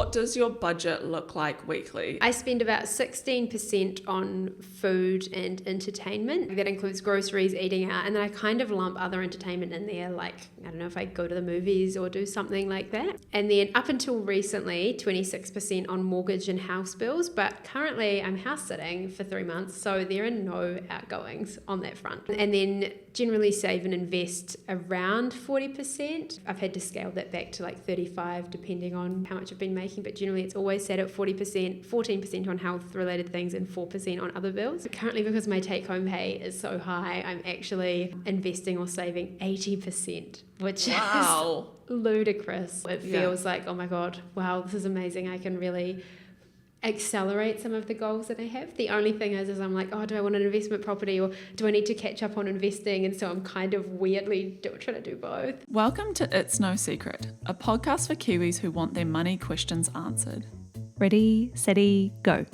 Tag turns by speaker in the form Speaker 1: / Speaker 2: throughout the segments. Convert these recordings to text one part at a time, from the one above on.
Speaker 1: what does your budget look like weekly?
Speaker 2: I spend about 16% on food and entertainment. That includes groceries, eating out, and then I kind of lump other entertainment in there, like, I don't know, if I go to the movies or do something like that. And then up until recently, 26% on mortgage and house bills, but currently I'm house sitting for 3 months, so there are no outgoings on that front. And then generally save and invest around 40%. I've had to scale that back to like 35 depending on how much I've been making, but generally it's always set at 40%, 14% on health related things and 4% on other bills. Currently, because my take home pay is so high, I'm actually investing or saving 80%, which is ludicrous. It feels like, oh my God, wow, this is amazing. I can really accelerate some of the goals that I have. The only thing is I'm like, oh, do I want an investment property or do I need to catch up on investing? And so I'm kind of weirdly trying to do both.
Speaker 1: Welcome to It's No Secret, a podcast for Kiwis who want their money questions answered.
Speaker 3: Ready, steady, go.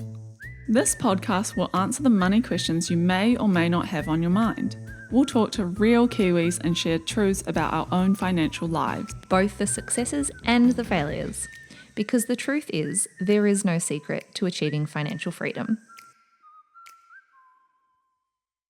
Speaker 1: This podcast will answer the money questions you may or may not have on your mind. We'll talk to real Kiwis and share truths about our own financial lives.
Speaker 3: Both the successes and the failures. Because the truth is, there is no secret to achieving financial freedom.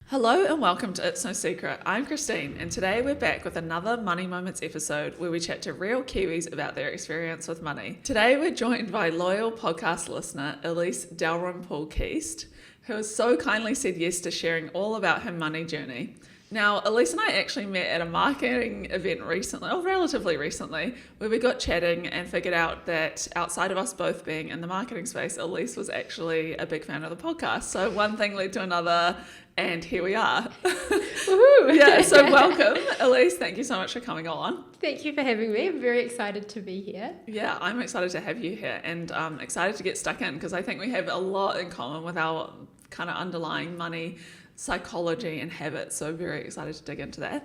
Speaker 1: Hello and welcome to It's No Secret. I'm Christine and today we're back with another Money Moments episode where we chat to real Kiwis about their experience with money. Today we're joined by loyal podcast listener Elise Dalrymple-Keast, who has so kindly said yes to sharing all about her money journey. Now, Elise and I actually met at a marketing event recently, or relatively recently, where we got chatting and figured out that outside of us both being in the marketing space, Elise was actually a big fan of the podcast. So one thing led to another, and here we are.
Speaker 2: Woohoo!
Speaker 1: Yeah, so welcome, Elise. Thank you so much for coming on.
Speaker 2: Thank you for having me. I'm very excited to be here.
Speaker 1: Yeah, I'm excited to have you here and excited to get stuck in because I think we have a lot in common with our kind of underlying money psychology and habits, so very excited to dig into that.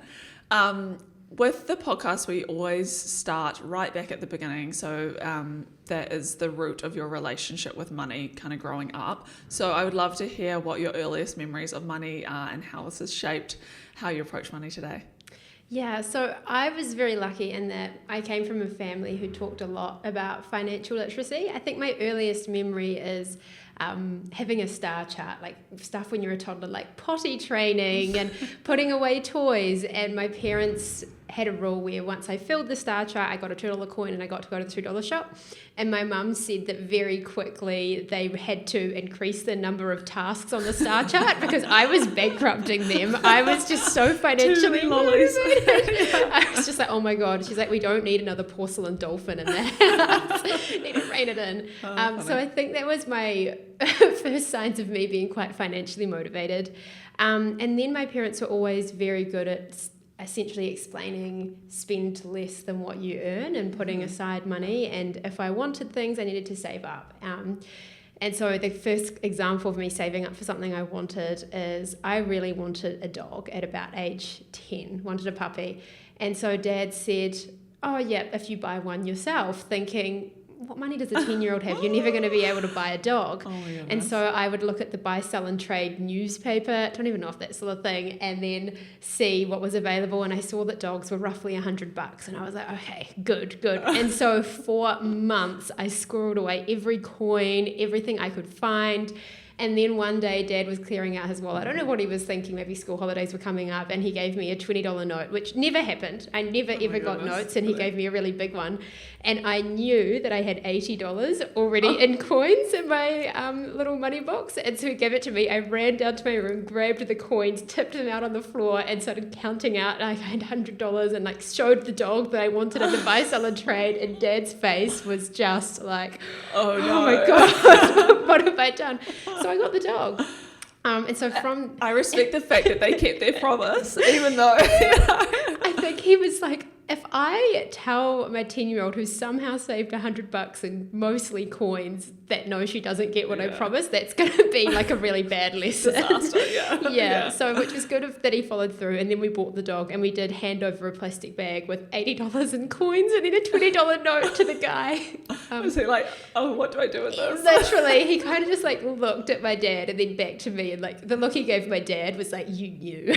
Speaker 1: With the podcast, we always start right back at the beginning, so that is the root of your relationship with money kind of growing up. So I would love to hear what your earliest memories of money are and how this has shaped how you approach money today.
Speaker 2: Yeah, so I was very lucky in that I came from a family who talked a lot about financial literacy. I think my earliest memory is having a star chart, like stuff when you're a toddler, like potty training and putting away toys. And my parents had a rule where once I filled the star chart, I got a $2 coin and I got to go to the $2 shop. And my mum said that very quickly they had to increase the number of tasks on the star chart because I was bankrupting them. I was just so financially motivated. I was just like, oh my God. She's like, we don't need another porcelain dolphin in the house. Need to rein it in. So I think that was my first signs of me being quite financially motivated. And then my parents were always very good at essentially explaining spend less than what you earn and putting aside money, and if I wanted things I needed to save up. And so the first example of me saving up for something I wanted is I really wanted a dog at about age 10, wanted a puppy. And so Dad said, oh yeah, if you buy one yourself, thinking, what money does a 10-year-old have? You're never going to be able to buy a dog. Oh my goodness. And so I would look at the buy, sell and trade newspaper, I don't even know if that's still a thing, and then see what was available. And I saw that dogs were roughly $100. And I was like, okay, good. And so for months, I squirreled away every coin, everything I could find. And then one day Dad was clearing out his wallet. I don't know what he was thinking. Maybe school holidays were coming up and he gave me a $20 note, which never happened. I never ever got notes, and he gave me a really big one. And I knew that I had $80 already in coins in my little money box. And so he gave it to me. I ran down to my room, grabbed the coins, tipped them out on the floor and started counting out. I had $100 and like showed the dog that I wanted in the buy, sell and trade. And Dad's face was just like, oh my God, what have I done? So I got the dog. And so I
Speaker 1: respect the fact that they kept their promise, even though
Speaker 2: I think he was like, if I tell my 10-year-old who's somehow saved $100 in mostly coins that no, she doesn't get what I promised, that's going to be like a really bad lesson.
Speaker 1: Disaster,
Speaker 2: yeah. So which was good that he followed through. And then we bought the dog and we did hand over a plastic bag with $80 in coins and then a $20 note to the guy.
Speaker 1: Was he like, oh, what do I do with this?
Speaker 2: Literally, he kind of just like looked at my dad and then back to me, and like the look he gave my dad was like, you knew.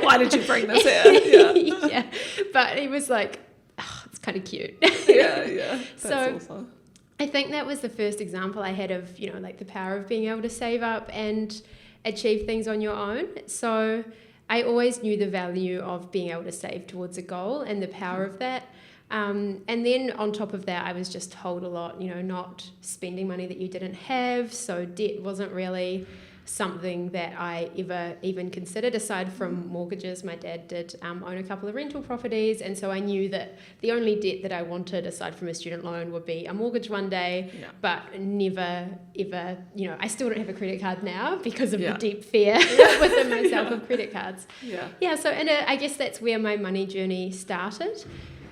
Speaker 1: Why did you bring this here?
Speaker 2: Yeah. But he was like, oh, it's kind of cute.
Speaker 1: Yeah. That's awesome.
Speaker 2: I think that was the first example I had of, like the power of being able to save up and achieve things on your own. So I always knew the value of being able to save towards a goal and the power of that. And then on top of that, I was just told a lot, not spending money that you didn't have. So debt wasn't really something that I ever even considered aside from mortgages. My dad did own a couple of rental properties, and so I knew that the only debt that I wanted aside from a student loan would be a mortgage one day, but never ever, I still don't have a credit card now because of the deep fear within myself of credit cards. So I guess that's where my money journey started.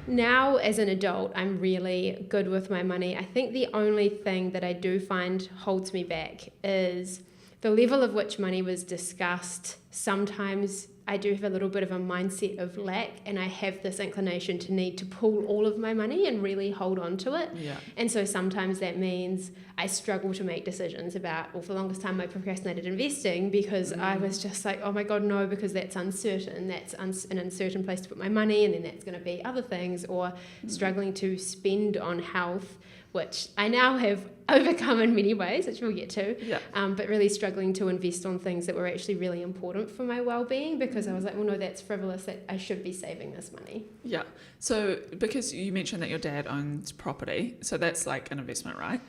Speaker 2: Now, as an adult, I'm really good with my money. I think the only thing that I do find holds me back is the level of which money was discussed. Sometimes I do have a little bit of a mindset of lack, and I have this inclination to need to pull all of my money and really hold on to it. And so sometimes that means I struggle to make decisions about, for the longest time I procrastinated investing because I was just like, oh my God, no, because that's uncertain. That's an uncertain place to put my money, and then that's going to be other things, or struggling to spend on health, which I now have overcome in many ways, which we'll get to, but really struggling to invest on things that were actually really important for my well-being, because I was like, well, no, that's frivolous, that I should be saving this money.
Speaker 1: Yeah. So because you mentioned that your dad owns property, so that's like an investment, right?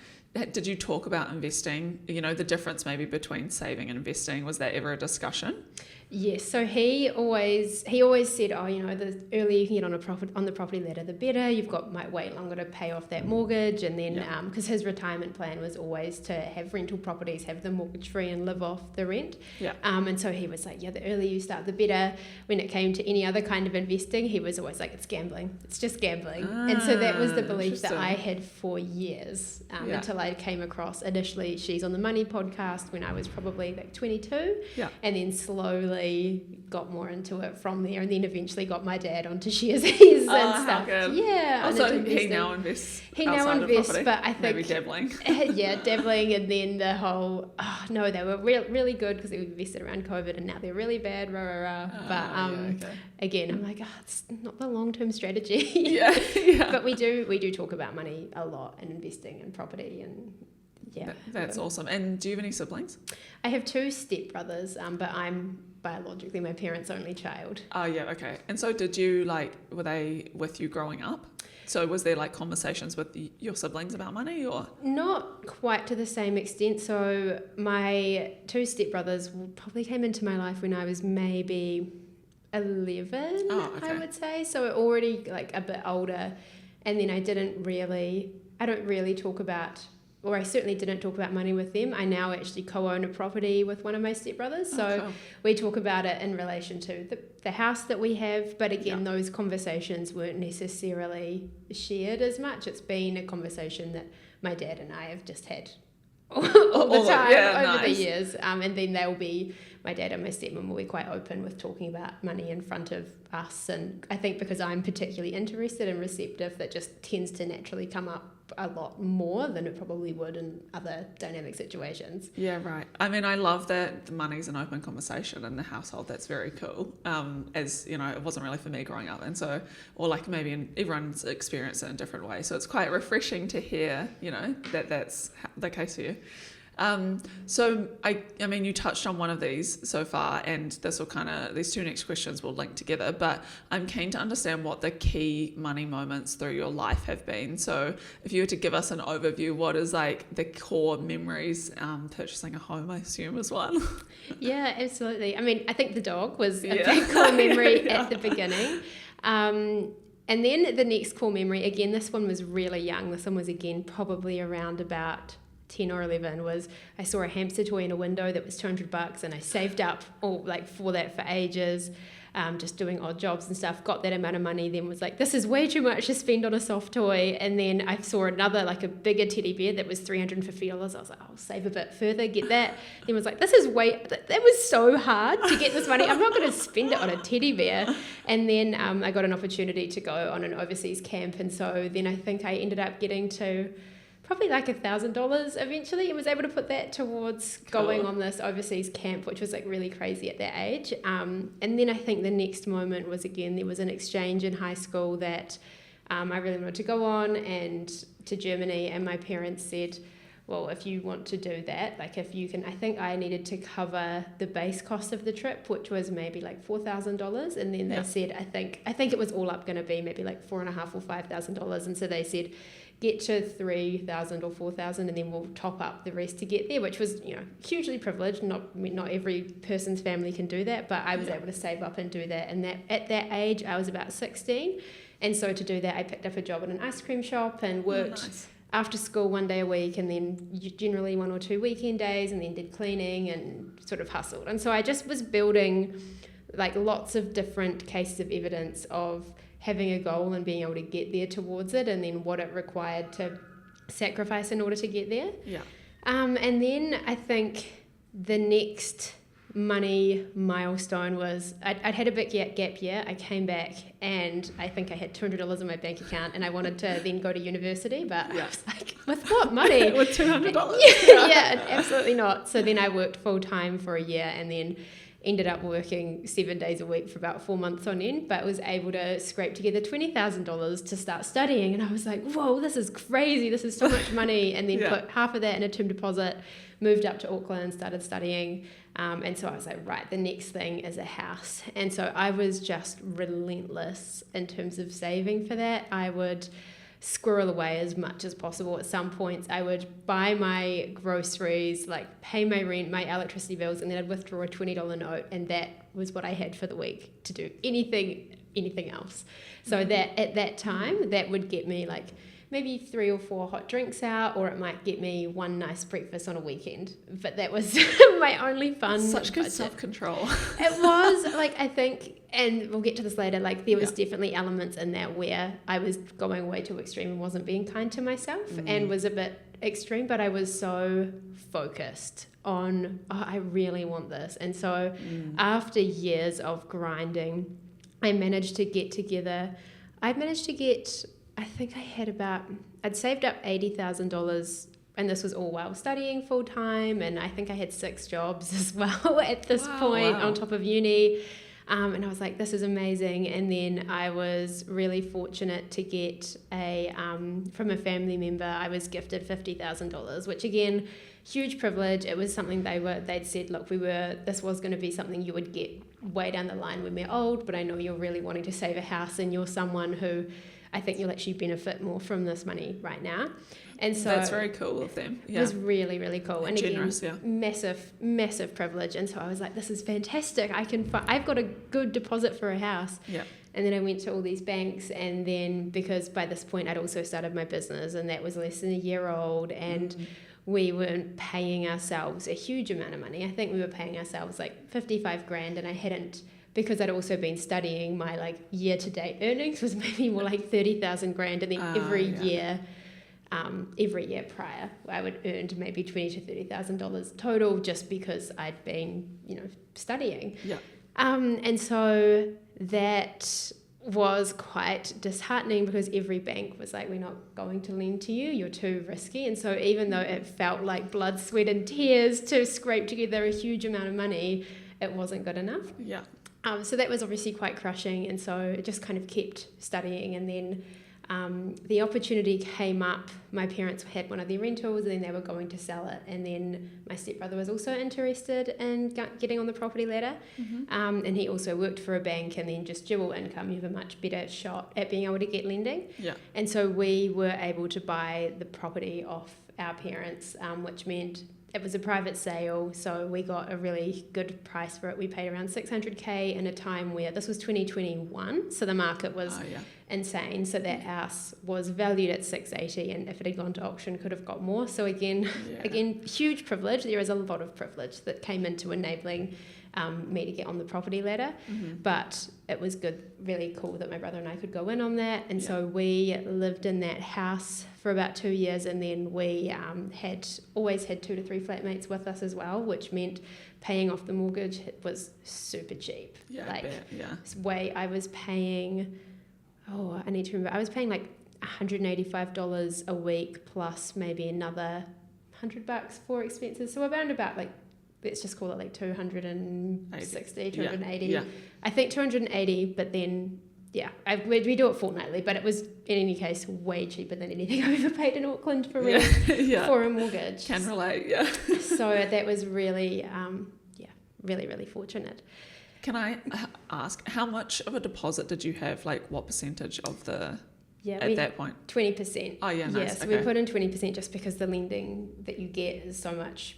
Speaker 1: Did you talk about investing, the difference maybe between saving and investing? Was that ever a discussion?
Speaker 2: Yes, so he always said, the earlier you can get on the property ladder, the better. You've got might wait longer to pay off that mortgage, and then because his retirement plan was always to have rental properties, have them mortgage free, and live off the rent. And so he was like, the earlier you start, the better. When it came to any other kind of investing, he was always like, it's gambling. It's just gambling. And so that was the belief that I had for years until I came across initially She's on the Money podcast when I was probably like 22, and then slowly got more into it from there, and then eventually got my dad onto shares and stuff.
Speaker 1: How good. Also, he now invests.
Speaker 2: But I think
Speaker 1: maybe dabbling.
Speaker 2: Dabbling, and then the whole they were really good because they invested around COVID, and now they're really bad. Again, I'm like, it's not the long-term strategy. But we do talk about money a lot and investing in property and.
Speaker 1: That's awesome. And do you have any siblings?
Speaker 2: I have 2 stepbrothers, but I'm biologically my parents' only child.
Speaker 1: Okay. And so were they with you growing up? So was there conversations with your siblings about money, or? Not
Speaker 2: quite to the same extent. So my 2 stepbrothers probably came into my life when I was maybe 11, I would say. So already a bit older. And then I don't really talk about, or I certainly didn't talk about money with them. I now actually co-own a property with one of my stepbrothers. So cool. We talk about it in relation to the house that we have. But again, those conversations weren't necessarily shared as much. It's been a conversation that my dad and I have just had all the time over the years. And then my dad and my stepmom will be quite open with talking about money in front of us. And I think because I'm particularly interested and receptive, that just tends to naturally come up a lot more than it probably would in other dynamic situations.
Speaker 1: Yeah, right. I mean, I love that the money's an open conversation in the household. That's very cool. As you know, it wasn't really for me growing up, and so, or maybe everyone's experienced it in different ways. So it's quite refreshing to hear, that that's the case for you. So I mean, you touched on one of these so far, and these 2 next questions will link together, but I'm keen to understand what the key money moments through your life have been. So if you were to give us an overview, what is the core memories? Purchasing a home, I assume, is one.
Speaker 2: Yeah, absolutely. I mean, I think the dog was a big core memory at the beginning. And then the next core memory, again, this one was really young. This one was, again, probably around about 10 or 11, was I saw a hamster toy in a window that was $200, and I saved up for that for ages, just doing odd jobs and stuff, got that amount of money, then was like, this is way too much to spend on a soft toy. And then I saw another, a bigger teddy bear that was $350. I was like, I'll save a bit further, get that. Then was like, that was so hard to get this money, I'm not going to spend it on a teddy bear. And then I got an opportunity to go on an overseas camp, and so then I think I ended up getting to probably $1,000 eventually, and was able to put that towards going on this overseas camp, which was really crazy at that age. And then I think the next moment was, again, there was an exchange in high school that I really wanted to go on and to Germany, and my parents said, well, if you want to do that, like if you can, I think I needed to cover the base cost of the trip, which was maybe like $4,000, and then they said, I think it was all up going to be maybe like $4,500 or $5,000, and so they said, get to 3,000 or 4,000, and then we'll top up the rest to get there, which was, you know, hugely privileged. Not every person's family can do that, but I was able to save up and do that. And that at that age, I was about 16, and so to do that, I picked up a job in an ice cream shop and worked after school 1 day a week, and then generally 1 or 2 weekend days, and then did cleaning and sort of hustled. And so I just was building like lots of different cases of evidence of having a goal and being able to get there towards it, and then what it required to sacrifice in order to get there.
Speaker 1: Yeah.
Speaker 2: And then I think the next money milestone was I'd had a big gap year. I came back and I think I had $200 in my bank account, and I wanted to then go to university, but I was like, with what money?
Speaker 1: With $200?
Speaker 2: Yeah, absolutely not. So then I worked full time for a year, and then ended up working 7 days a week for about 4 months on end, but was able to scrape together $20,000 to start studying. And I was like, whoa, this is crazy. This is so much money. And then put half of that in a term deposit, moved up to Auckland, started studying. And so I was like, right, the next thing is a house. And so I was just relentless in terms of saving for that. I would squirrel away as much as possible. At some points I would buy my groceries, like pay my rent, my electricity bills, and then I'd withdraw a $20 note, and that was what I had for the week to do anything else. So that at that time, that would get me like maybe 3 or 4 hot drinks out, or it might get me one nice breakfast on a weekend. But that was my only fun.
Speaker 1: Such good
Speaker 2: budget.
Speaker 1: self-control.
Speaker 2: It was, like, I think, and we'll get to this later, like there was definitely elements in that where I was going way too extreme and wasn't being kind to myself and was a bit extreme, but I was so focused on, I really want this. And so after years of grinding, I managed to get together, I think I had I'd saved up $80,000, and this was all while studying full time, and I think I had 6 jobs as well at this point on top of uni. And I was like, this is amazing. And then I was really fortunate to get from a family member, I was gifted $50,000, which again, huge privilege. It was something they'd said, look, this was going to be something you would get way down the line when we're old, but I know you're really wanting to save a house, and you're someone who I think you'll actually benefit more from this money right now. And so
Speaker 1: that's very cool of them.
Speaker 2: It was really, really cool. And
Speaker 1: generous,
Speaker 2: again, massive privilege. And so I was like, this is fantastic. I've got a good deposit for a house.
Speaker 1: Yeah.
Speaker 2: And then I went to all these banks, and then because by this point I'd also started my business, and that was less than a year old, and we weren't paying ourselves a huge amount of money. I think we were paying ourselves like 55 grand, and I hadn't, because I'd also been studying, my like year to date earnings was maybe more like 30,000 grand, and then every year prior I would earned maybe $20,000 to $30,000 total, just because I'd been, studying.
Speaker 1: Yeah.
Speaker 2: And so that was quite disheartening, because every bank was like, we're not going to lend to you, you're too risky. And so even though it felt like blood, sweat and tears to scrape together a huge amount of money, it wasn't good enough.
Speaker 1: Yeah.
Speaker 2: So that was obviously quite crushing, and so it just kind of kept studying. And then the opportunity came up. My parents had one of their rentals, and then they were going to sell it, and then my stepbrother was also interested in getting on the property ladder, and he also worked for a bank, and then just dual income, you have a much better shot at being able to get lending.
Speaker 1: Yeah.
Speaker 2: And so we were able to buy the property off our parents, which meant it was a private sale, so we got a really good price for it. We paid around $600K in a time where this was 2021, so the market was insane. So that house was valued at $680, and if it had gone to auction, could have got more. So again, huge privilege. There is a lot of privilege that came into enabling me to get on the property ladder, but it was good, really cool that my brother and I could go in on that. And so we lived in that house for about 2 years, and then we always had 2 to 3 flatmates with us as well, which meant paying off the mortgage was super cheap. I was paying, I need to remember, I was paying like $185 a week plus maybe another $100 for expenses, so around about like, let's just call it like 260, 280. I think 280, but then we do it fortnightly, but it was in any case way cheaper than anything I've ever paid in Auckland for for a mortgage.
Speaker 1: Can relate, yeah.
Speaker 2: So that was really, really, really fortunate.
Speaker 1: Can I ask, how much of a deposit did you have? Like, what percentage of the... at that point?
Speaker 2: 20%.
Speaker 1: Oh, yeah, nice.
Speaker 2: Yeah, so we put in 20% just because the lending that you get is so much,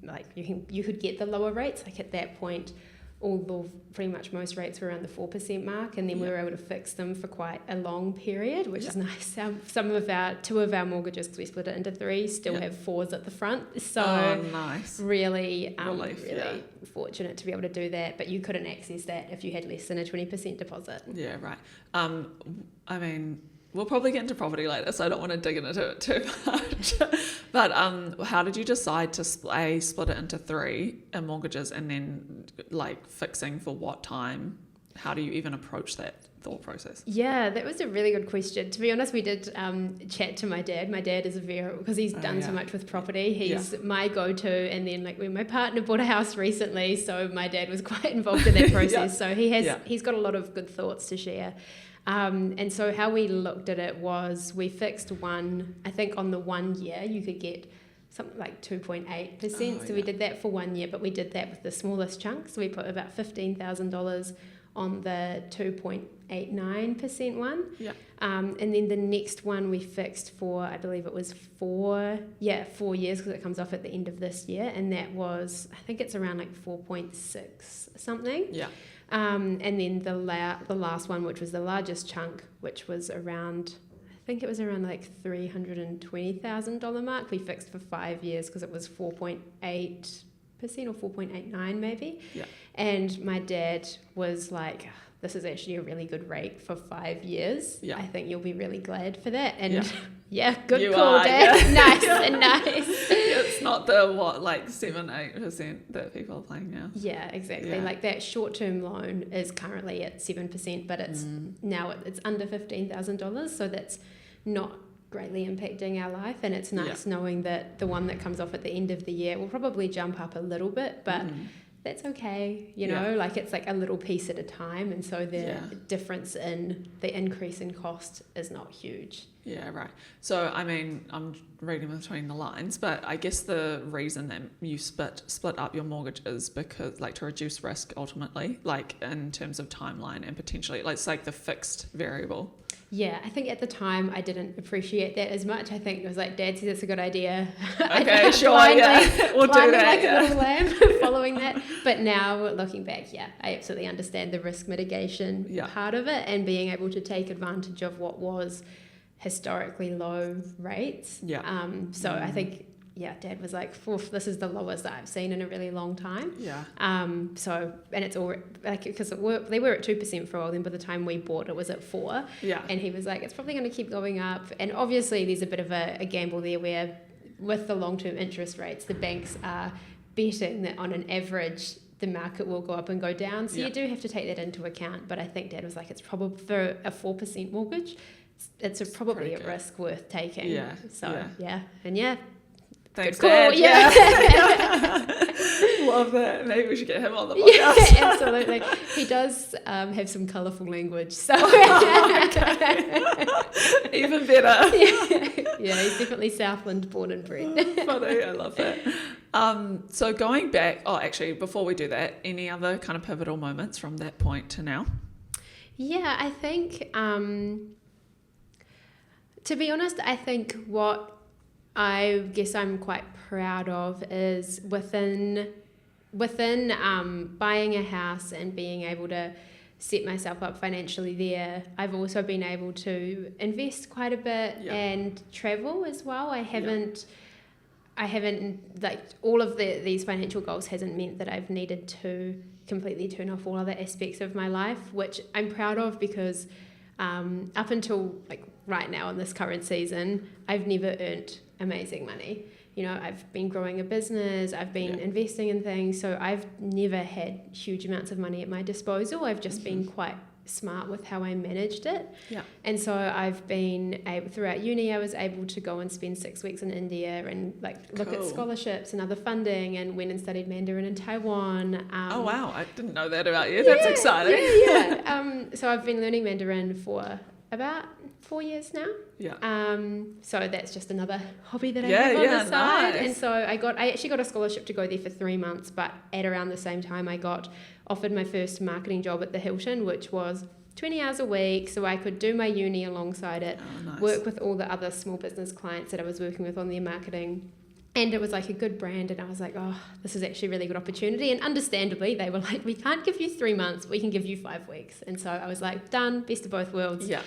Speaker 2: like you could get the lower rates. Like at that point, pretty much most rates were around the 4% mark, and then we were able to fix them for quite a long period, which is nice. Two of our mortgages, because we split it into 3, still have 4s at the front. So
Speaker 1: nice.
Speaker 2: Really,
Speaker 1: Relief,
Speaker 2: really fortunate to be able to do that. But you couldn't access that if you had less than a 20% deposit.
Speaker 1: Yeah, right. I mean, we'll probably get into property later, so I don't want to dig into it too much. But how did you decide to split it into 3 mortgages, and then like fixing for what time? How do you even approach that thought process?
Speaker 2: Yeah, that was a really good question. To be honest, we did chat to my dad. My dad is because he's done so much with property. He's my go-to, and then like when my partner bought a house recently, so my dad was quite involved in that process. So he's got a lot of good thoughts to share. And so how we looked at it was we fixed one. I think on the 1 year you could get something like 2.8%. So we did that for 1 year, but we did that with the smallest chunk. So we put about $15,000 on the 2.89% one. Yeah. And then the next one we fixed for, I believe it was 4 years, because it comes off at the end of this year. And that was, I think it's around like 4.6 something. Yeah. And then the last one, which was the largest chunk, which was around, I think it was around like $320,000 mark, we fixed for 5 years because it was 4.8% or 4.89 maybe. Yeah. And my dad was like, this is actually a really good rate for 5 years. Yeah. I think you'll be really glad for that. And good call, Dad. Nice and nice.
Speaker 1: It's not the 7-8% that people are paying now.
Speaker 2: Yeah, exactly. Yeah. Like that short-term loan is currently at 7%, but it's now it's under $15,000. So that's not greatly impacting our life, and it's nice knowing that the one that comes off at the end of the year will probably jump up a little bit, but that's okay, you know, like it's like a little piece at a time, and so the difference in the increase in cost is not huge.
Speaker 1: Yeah, right. So, I mean, I'm reading between the lines, but I guess the reason that you split up your mortgage is because, like, to reduce risk ultimately, like in terms of timeline and potentially, like, it's like the fixed variable.
Speaker 2: Yeah, I think at the time I didn't appreciate that as much. I think it was like, Dad says it's a good idea.
Speaker 1: Okay, sure, we'll do that.
Speaker 2: Like a little lamb following that. But now looking back, I absolutely understand the risk mitigation part of it, and being able to take advantage of what was historically low rates. Yeah. So I think, Dad was like, this is the lowest that I've seen in a really long time. Yeah. So, and it's all like, because they were at 2% for a while, then by the time we bought it was at 4%. Yeah. And he was like, it's probably going to keep going up. And obviously there's a bit of a gamble there where with the long-term interest rates, the banks are betting that on an average the market will go up and go down. So you do have to take that into account. But I think Dad was like, it's probably for a 4% mortgage, it's probably a risk worth taking. Yeah. So, and
Speaker 1: thanks,
Speaker 2: good call.
Speaker 1: Dad. Yeah. Love that. Maybe we should get him on the podcast.
Speaker 2: Yeah, absolutely. He does have some colourful language, so
Speaker 1: even better.
Speaker 2: Yeah, he's definitely Southland born and bred.
Speaker 1: Funny, I love that. So going back, actually, before we do that, any other kind of pivotal moments from that point to now?
Speaker 2: Yeah, I think, to be honest, I think what I guess I'm quite proud of is within buying a house and being able to set myself up financially there, I've also been able to invest quite a bit and travel as well. I haven't like all of these financial goals hasn't meant that I've needed to completely turn off all other aspects of my life, which I'm proud of, because up until like right now in this current season, I've never earned amazing money. You know, I've been growing a business, I've been investing in things, so I've never had huge amounts of money at my disposal. I've just been quite smart with how I managed it.
Speaker 1: Yeah.
Speaker 2: And so I've been able, throughout uni, I was able to go and spend 6 weeks in India and look at scholarships and other funding, and went and studied Mandarin in Taiwan.
Speaker 1: Oh wow, I didn't know that about you. That's exciting.
Speaker 2: Yeah. So I've been learning Mandarin for about 4 years now.
Speaker 1: Yeah.
Speaker 2: So that's just another hobby that I have on the side.
Speaker 1: Nice.
Speaker 2: And so I actually got a scholarship to go there for 3 months, but at around the same time I got offered my first marketing job at the Hilton, which was 20 hours a week, so I could do my uni alongside it, work with all the other small business clients that I was working with on their marketing. And it was like a good brand, and I was like, oh, this is actually a really good opportunity. And understandably, they were like, we can't give you 3 months, we can give you 5 weeks. And so I was like, done, best of both worlds.
Speaker 1: Yeah.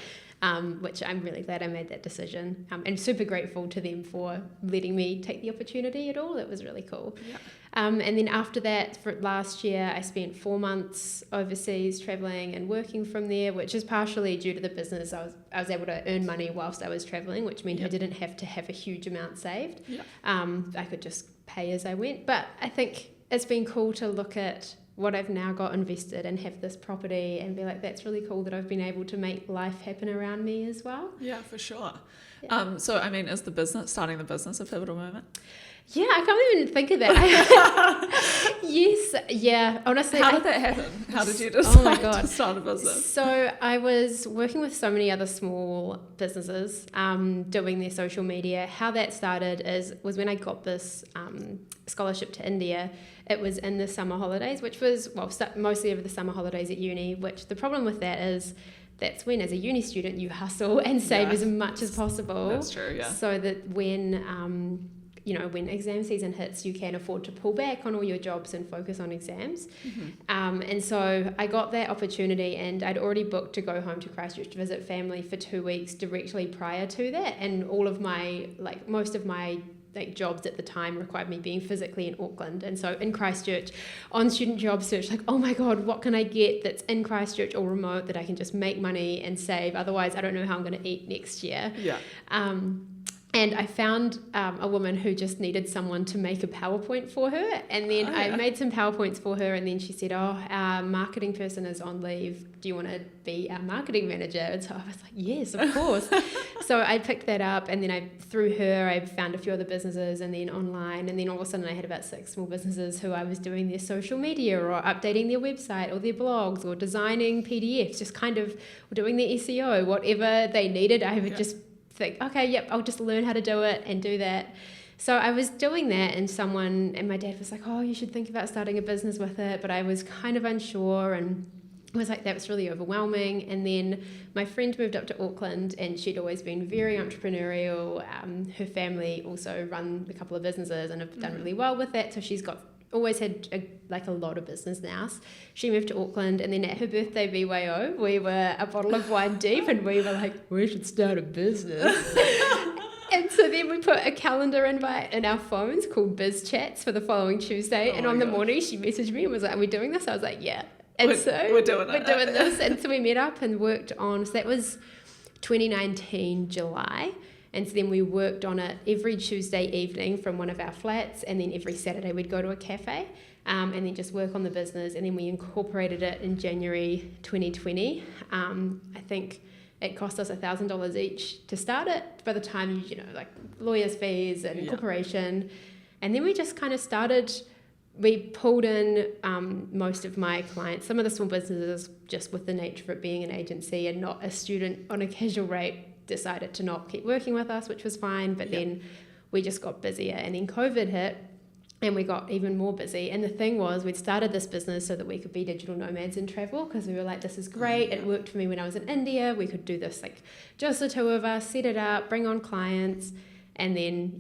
Speaker 2: Which I'm really glad I made that decision, and super grateful to them for letting me take the opportunity at all. It was really cool.
Speaker 1: Yeah.
Speaker 2: And then after that, for last year, I spent 4 months overseas traveling and working from there, which is partially due to the business. I was able to earn money whilst I was traveling, which meant I didn't have to have a huge amount saved.
Speaker 1: Yeah.
Speaker 2: I could just pay as I went. But I think it's been cool to look at what I've now got invested and have this property and be like, that's really cool that I've been able to make life happen around me as well.
Speaker 1: Yeah, for sure.
Speaker 2: Yeah.
Speaker 1: So I mean, is starting the business a pivotal moment?
Speaker 2: Yeah, I can't even think of that. Yes, yeah, honestly.
Speaker 1: How did that happen? How did you decide to start a business?
Speaker 2: So I was working with so many other small businesses doing their social media. How that started was when I got this scholarship to India. It was in the summer holidays, which was, mostly over the summer holidays at uni, which the problem with that is that's when, as a uni student, you hustle and save as much as possible.
Speaker 1: That's true, yeah.
Speaker 2: So that when when exam season hits, you can afford to pull back on all your jobs and focus on exams.
Speaker 1: Mm-hmm.
Speaker 2: And so I got that opportunity, and I'd already booked to go home to Christchurch to visit family for 2 weeks directly prior to that. And all of my, most of my jobs at the time required me being physically in Auckland. And so in Christchurch, on student job search, oh my God, what can I get that's in Christchurch or remote that I can just make money and save? Otherwise, I don't know how I'm going to eat next year.
Speaker 1: Yeah.
Speaker 2: And I found a woman who just needed someone to make a PowerPoint for her. And then I made some PowerPoints for her. And then she said, our marketing person is on leave. Do you want to be our marketing manager? And so I was like, yes, of course. So I picked that up. And then through her, I found a few other businesses and then online. And then all of a sudden I had about 6 small businesses who I was doing their social media or updating their website or their blogs or designing PDFs, just kind of doing their SEO, whatever they needed. I would just think, okay, yep, I'll just learn how to do it and do that. So I was doing that, and my dad was like, oh, you should think about starting a business with it. But I was kind of unsure, and I was like, that was really overwhelming. And then my friend moved up to Auckland, and she'd always been very entrepreneurial. Her family also run a couple of businesses and have done really well with that. So she's always had a lot of business now. She moved to Auckland, and then at her birthday BYO, we were a bottle of wine deep, and we were like, we should start a business. And so then we put a calendar invite in our phones called Biz Chats for the following Tuesday. And on the morning, she messaged me and was like, are we doing this? I was like, yeah. And
Speaker 1: we're doing
Speaker 2: this. And so we met up and worked on, so that was 2019 July. And so then we worked on it every Tuesday evening from one of our flats, and then every Saturday we'd go to a cafe and then just work on the business. And then we incorporated it in January 2020. I think it cost us $1,000 each to start it. By the time, lawyers' fees and incorporation. And then we just kind of started, we pulled in most of my clients, some of the small businesses, just with the nature of it being an agency and not a student on a casual rate, decided to not keep working with us, which was fine. But then we just got busier, and then COVID hit and we got even more busy. And the thing was, we'd started this business so that we could be digital nomads and travel, because we were like, this is great. It worked for me when I was in India. We could do this, just the two of us, set it up, bring on clients. And then,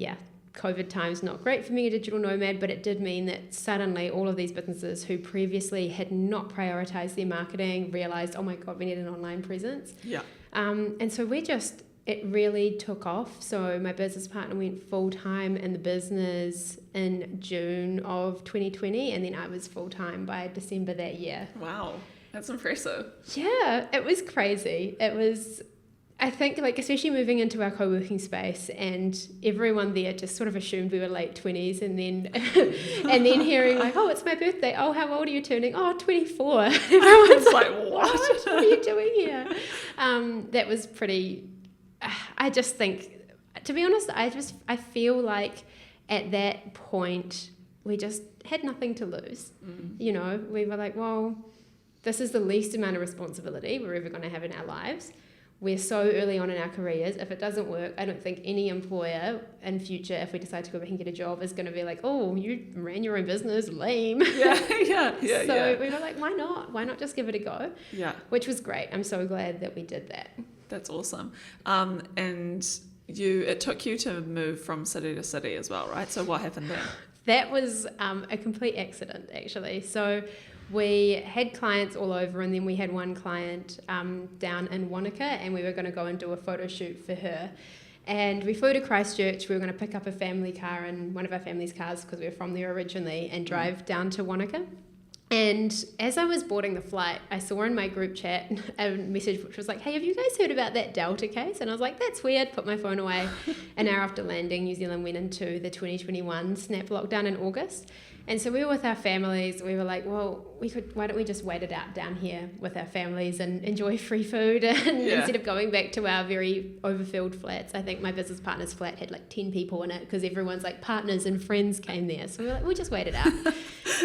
Speaker 2: COVID times not great for me, a digital nomad, but it did mean that suddenly all of these businesses who previously had not prioritized their marketing realized, oh my God, we need an online presence.
Speaker 1: Yeah.
Speaker 2: And so it really took off. So my business partner went full-time in the business in June of 2020, and then I was full-time by December that year.
Speaker 1: Wow, that's impressive.
Speaker 2: Yeah, it was crazy. It was I think, like, especially moving into our co-working space, and everyone there just sort of assumed we were late 20s, and then and then hearing like, oh, it's my birthday, oh, how old are you turning? Oh, 24. Everyone's
Speaker 1: like, what
Speaker 2: are you doing here? That was pretty, I just think, to be honest, I feel like at that point we just had nothing to lose. You know, we were like, well, this is the least amount of responsibility we're ever going to have in our lives. We're so early on in our careers. If it doesn't work, I don't think any employer in future, if we decide to go back and get a job, is going to be like, oh, you ran your own business, lame.
Speaker 1: Yeah.
Speaker 2: So we were like, why not? Why not just give it a go?
Speaker 1: Yeah.
Speaker 2: Which was great. I'm so glad that we did that.
Speaker 1: That's awesome. And it took you to move from city to city as well, right? So what happened there?
Speaker 2: That was a complete accident, actually. So we had clients all over, and then we had one client down in Wanaka, and we were going to go and do a photo shoot for her. And we flew to Christchurch. We were going to pick up a family car in one of our family's cars because we were from there originally, and drive down to Wanaka. And as I was boarding the flight, I saw in my group chat a message which was like, hey, have you guys heard about that Delta case? And I was like, that's weird. Put my phone away. An hour after landing, New Zealand went into the 2021 snap lockdown in August. And so we were with our families. We were like, well, why don't we just wait it out down here with our families and enjoy free food instead of going back to our very overfilled flats. I think my business partner's flat had like 10 people in it because everyone's like partners and friends came there. So we were like, we'll just wait it out.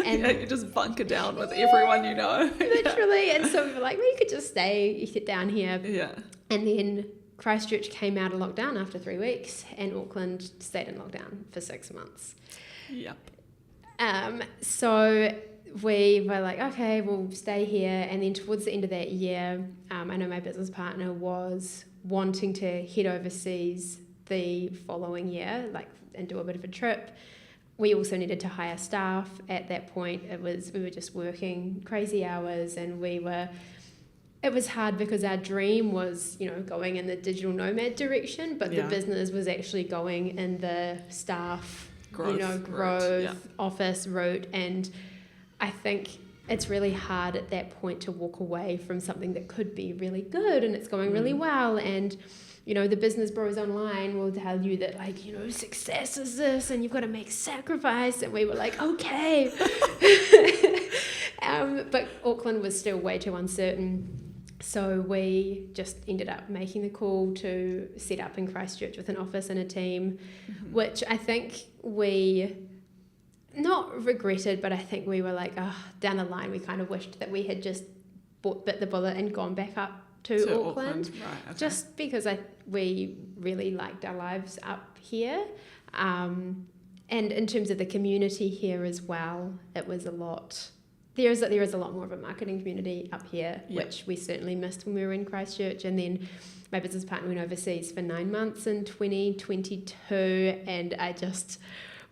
Speaker 2: And
Speaker 1: you just bunker down with everyone you know.
Speaker 2: Literally. And so we were like, well, you could just stay down here.
Speaker 1: Yeah.
Speaker 2: And then Christchurch came out of lockdown after 3 weeks, and Auckland stayed in lockdown for 6 months.
Speaker 1: Yep.
Speaker 2: So we were like, okay, we'll stay here. And then towards the end of that year, I know my business partner was wanting to head overseas the following year, and do a bit of a trip. We also needed to hire staff at that point. We were just working crazy hours, and it was hard because our dream was, going in the digital nomad direction, but the business was actually going in the staff growth office route. And I think it's really hard at that point to walk away from something that could be really good and it's going really well. And the business bros online will tell you that success is this and you've got to make sacrifice. And we were like, okay. But Auckland was still way too uncertain. So we just ended up making the call to set up in Christchurch with an office and a team, which I think we not regretted, but I think we were like, down the line, we kind of wished that we had just bit the bullet and gone back up to Auckland. Right, okay. Just because we really liked our lives up here. And in terms of the community here as well, it was a lot... There is a lot more of a marketing community up here, which we certainly missed when we were in Christchurch. And then my business partner went overseas for 9 months in 2022, and I just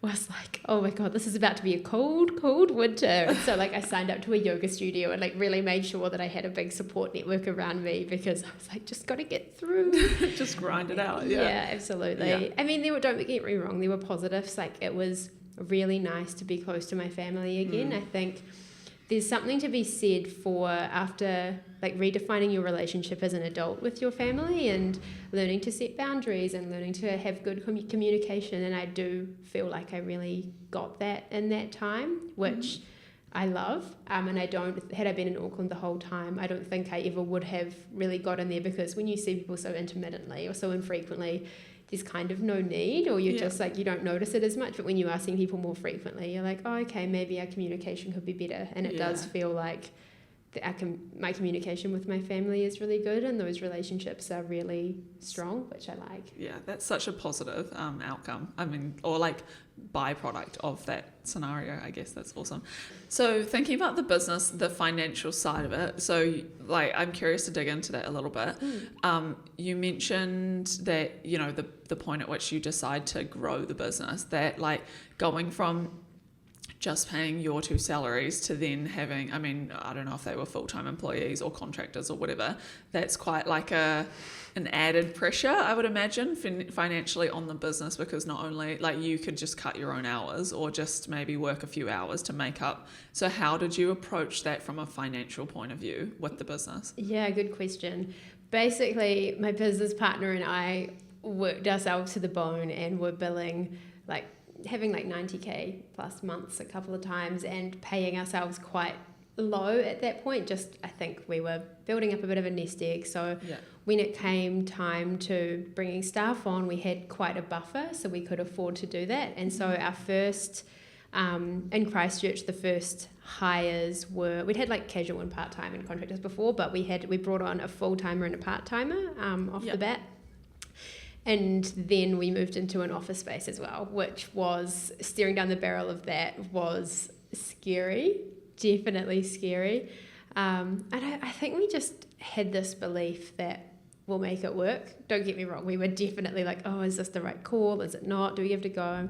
Speaker 2: was like, oh my God, this is about to be a cold, cold winter. And so I signed up to a yoga studio and really made sure that I had a big support network around me, because I was like, just got to get through.
Speaker 1: Just grind it out.
Speaker 2: Yeah, absolutely. Yeah. I mean, don't get me wrong, there were positives. It was really nice to be close to my family again. I think there's something to be said for after redefining your relationship as an adult with your family and learning to set boundaries and learning to have good communication. And I do feel like I really got that in that time, which I love. And had I been in Auckland the whole time, I don't think I ever would have really gotten there, because when you see people so intermittently or so infrequently, there's kind of no need, or you're just you don't notice it as much. But when you are seeing people more frequently, you're like, oh, okay, maybe our communication could be better. And it does feel like my communication with my family is really good, and those relationships are really strong, which I like. Yeah,
Speaker 1: that's such a positive outcome. I mean, or byproduct of that scenario. I guess that's awesome. So thinking about the business, the financial side of it, so I'm curious to dig into that a little bit. You mentioned that the point at which you decide to grow the business, that going from just paying your 2 salaries to then having, I don't know if they were full-time employees or contractors or whatever, that's quite an added pressure, I would imagine, financially on the business, because not only you could just cut your own hours or just maybe work a few hours to make up. So how did you approach that from a financial point of view with the business?
Speaker 2: Yeah, good question. basically my business partner and I worked ourselves to the bone and were billing like having like 90k plus months a couple of times and paying ourselves quite low at that point. Just I think we were building up a bit of a nest egg, so when it came time to bringing staff on, we had quite a buffer, so we could afford to do that. And so our first in Christchurch, the first hires were, we'd had like casual and part-time and contractors before, but we brought on a full-timer and a part-timer off the bat. And then we moved into an office space as well, which was, staring down the barrel of that was scary, definitely scary. And I think we just had this belief that we'll make it work. Don't get me wrong, we were definitely like, oh, is this the right call? Is it not? Do we have to go?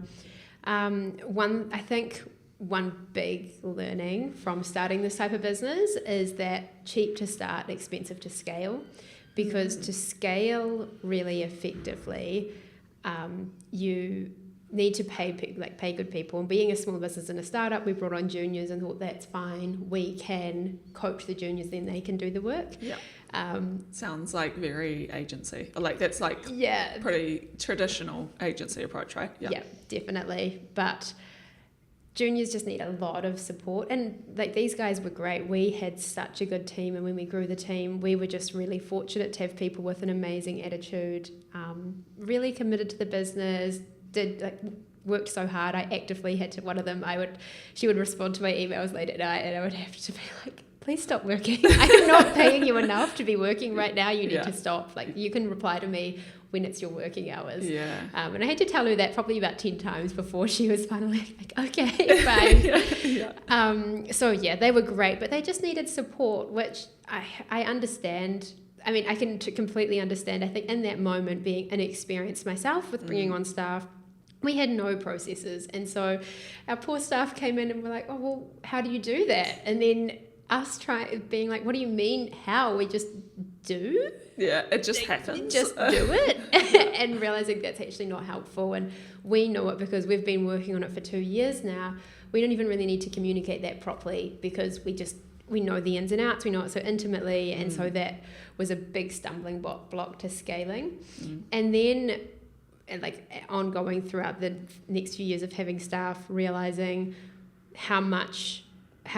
Speaker 2: One big learning from starting this type of business is that cheap to start, expensive to scale. Because to scale really effectively, you need to pay good people. And being a small business and a startup, we brought on juniors and thought that's fine. We can coach the juniors, then they can do the work.
Speaker 1: Yeah. Sounds like very agency. Like that's like pretty traditional agency approach, right?
Speaker 2: Yeah, definitely. But juniors just need a lot of support, and like these guys were great. We had such a good team, and when we grew the team, we were just really fortunate to have people with an amazing attitude, really committed to the business, worked so hard. I actively had to, one of them, she would respond to my emails late at night, and I would have to be like, please stop working. I'm not paying you enough to be working right now. You need to stop. Like, you can reply to me when it's your working hours.
Speaker 1: Yeah.
Speaker 2: And I had to tell her that probably about 10 times before she was finally like, okay, fine. So yeah, they were great, but they just needed support, which I understand. I mean, I can completely understand. I think in that moment, being inexperienced myself with bringing on staff, we had no processes. And so our poor staff came in and were like, oh, well, how do you do that? And then us being like, what do you mean how? We just do?
Speaker 1: Yeah, it just happens.
Speaker 2: Just do it. And realizing that's actually not helpful. And we know it because we've been working on it for 2 years now. We don't even really need to communicate that properly because we know the ins and outs, we know it so intimately. And so that was a big stumbling block to scaling. And then ongoing throughout the next few years of having staff, realizing how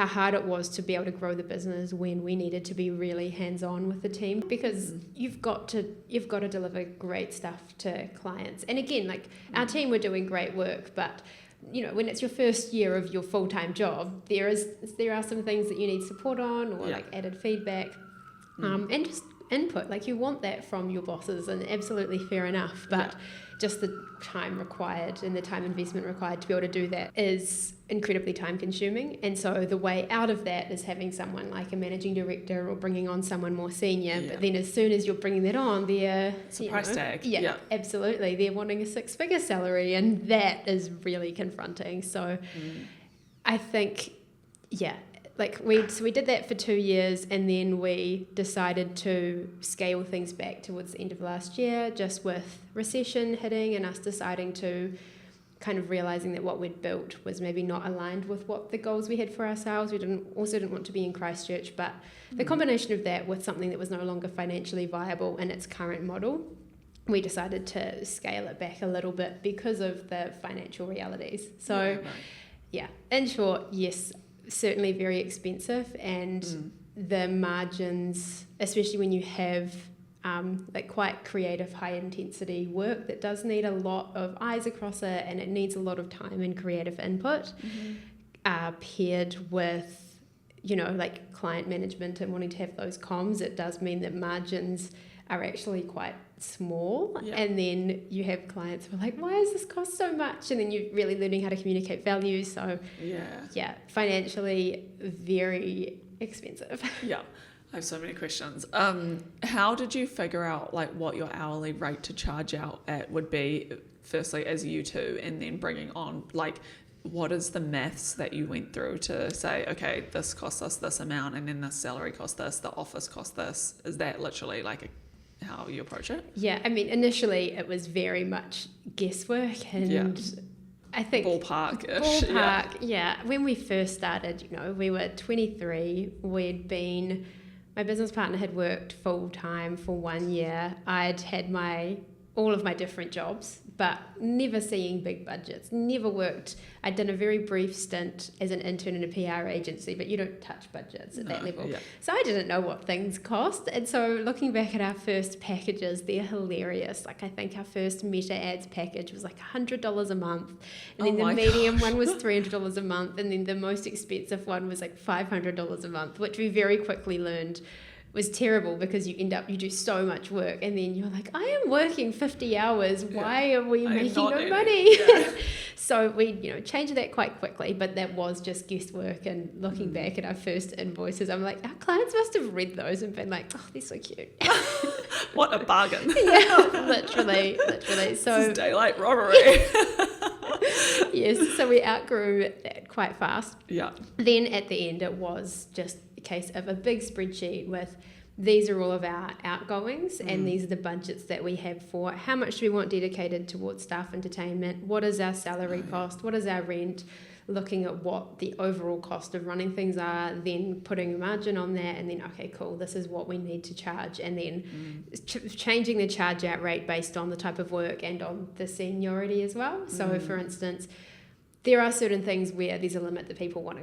Speaker 2: hard it was to be able to grow the business when we needed to be really hands-on with the team, because you've got to deliver great stuff to clients. And again, our team were doing great work, but you know, when it's your first year of your full-time job, there are some things that you need support on, or added feedback, and just input. You want that from your bosses, and absolutely fair enough, but just the time required and the time investment required to be able to do that is incredibly time consuming. And so the way out of that is having someone like a managing director or bringing on someone more senior. But then as soon as you're bringing that on, it's
Speaker 1: a price tag.
Speaker 2: Yeah, absolutely. They're wanting a 6-figure salary, and that is really confronting. So I think, we did that for 2 years, and then we decided to scale things back towards the end of last year, just with recession hitting and us deciding to kind of realizing that what we'd built was maybe not aligned with what the goals we had for ourselves. We didn't want to be in Christchurch, but the combination of that with something that was no longer financially viable in its current model, we decided to scale it back a little bit because of the financial realities. So in short, yes, certainly very expensive, and the margins, especially when you have quite creative, high intensity work that does need a lot of eyes across it, and it needs a lot of time and creative input, paired with client management and wanting to have those comms, it does mean that margins are actually quite small. And then you have clients who are like, why does this cost so much? And then you're really learning how to communicate value. So financially very expensive.
Speaker 1: I have so many questions. How did you figure out what your hourly rate to charge out at would be, firstly as you two, and then bringing on what is the maths that you went through to say, okay, this costs us this amount, and then the salary costs this, the office costs this? Is that literally how you approach it? Yeah, I mean, initially it was very much guesswork, and I think
Speaker 2: ballpark-ish. When we first started, we were 23. We'd been my business partner had worked full time for 1 year. I'd had all of my different jobs, but never seeing big budgets, never worked. I'd done a very brief stint as an intern in a PR agency, but you don't touch budgets at that level.
Speaker 1: Yeah.
Speaker 2: So I didn't know what things cost. And so looking back at our first packages, they're hilarious. Like I think our first Meta Ads package was like $100 a month. And then the medium one was $300 a month. And then the most expensive one was like $500 a month, which we very quickly learned was terrible because you do so much work and then you're like, I am working 50 hours. Why are we making no money? Yeah. So we, changed that quite quickly, but that was just guesswork. And looking back at our first invoices, I'm like, our clients must have read those and been like, oh, they're so cute.
Speaker 1: What a bargain.
Speaker 2: Yeah, literally. So
Speaker 1: this is daylight robbery.
Speaker 2: Yes, so we outgrew that quite fast.
Speaker 1: Yeah.
Speaker 2: Then at the end, it was just a case of a big spreadsheet with these are all of our outgoings and these are the budgets that we have for how much do we want dedicated towards staff entertainment, what is our salary cost, what is our rent, looking at what the overall cost of running things are, then putting a margin on that, and then, okay, cool, this is what we need to charge, and then changing the charge out rate based on the type of work and on the seniority as well. So, for instance, there are certain things where there's a limit that people want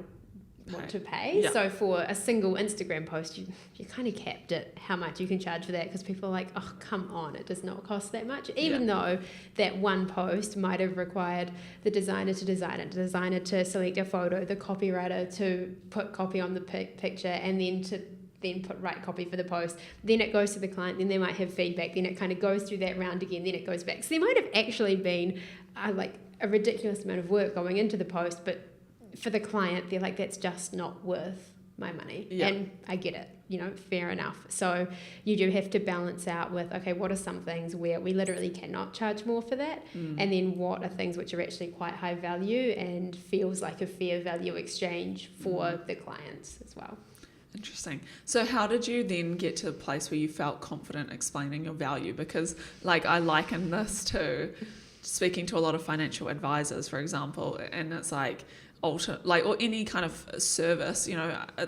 Speaker 2: to pay.
Speaker 1: Yeah.
Speaker 2: So for a single Instagram post, you kind of capped at how much you can charge for that because people are like, oh, come on, it does not cost that much. Even though that one post might have required the designer to design it, the designer to select a photo, the copywriter to put copy on the picture, and then put right copy for the post. Then it goes to the client, then they might have feedback, then it kind of goes through that round again, then it goes back. So there might have actually been a ridiculous amount of work going into the post, but for the client, they're like, that's just not worth my money. Yeah. And I get it, fair enough. So you do have to balance out with, okay, what are some things where we literally cannot charge more for that? And then what are things which are actually quite high value and feels like a fair value exchange for the clients as well.
Speaker 1: Interesting. So how did you then get to a place where you felt confident explaining your value? Because I liken this to speaking to a lot of financial advisors, for example, and it's or any kind of service,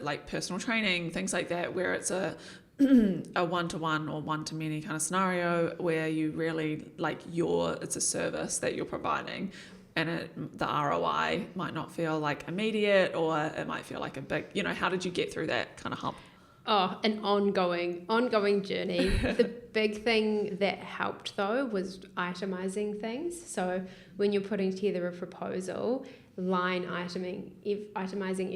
Speaker 1: like personal training, things like that, where it's a one-to-one or one-to-many kind of scenario where you really it's a service that you're providing, and the ROI might not feel like immediate, or it might feel like a big, how did you get through that kind of hump?
Speaker 2: Oh, an ongoing journey. The big thing that helped though was itemizing things. So when you're putting together a proposal, itemizing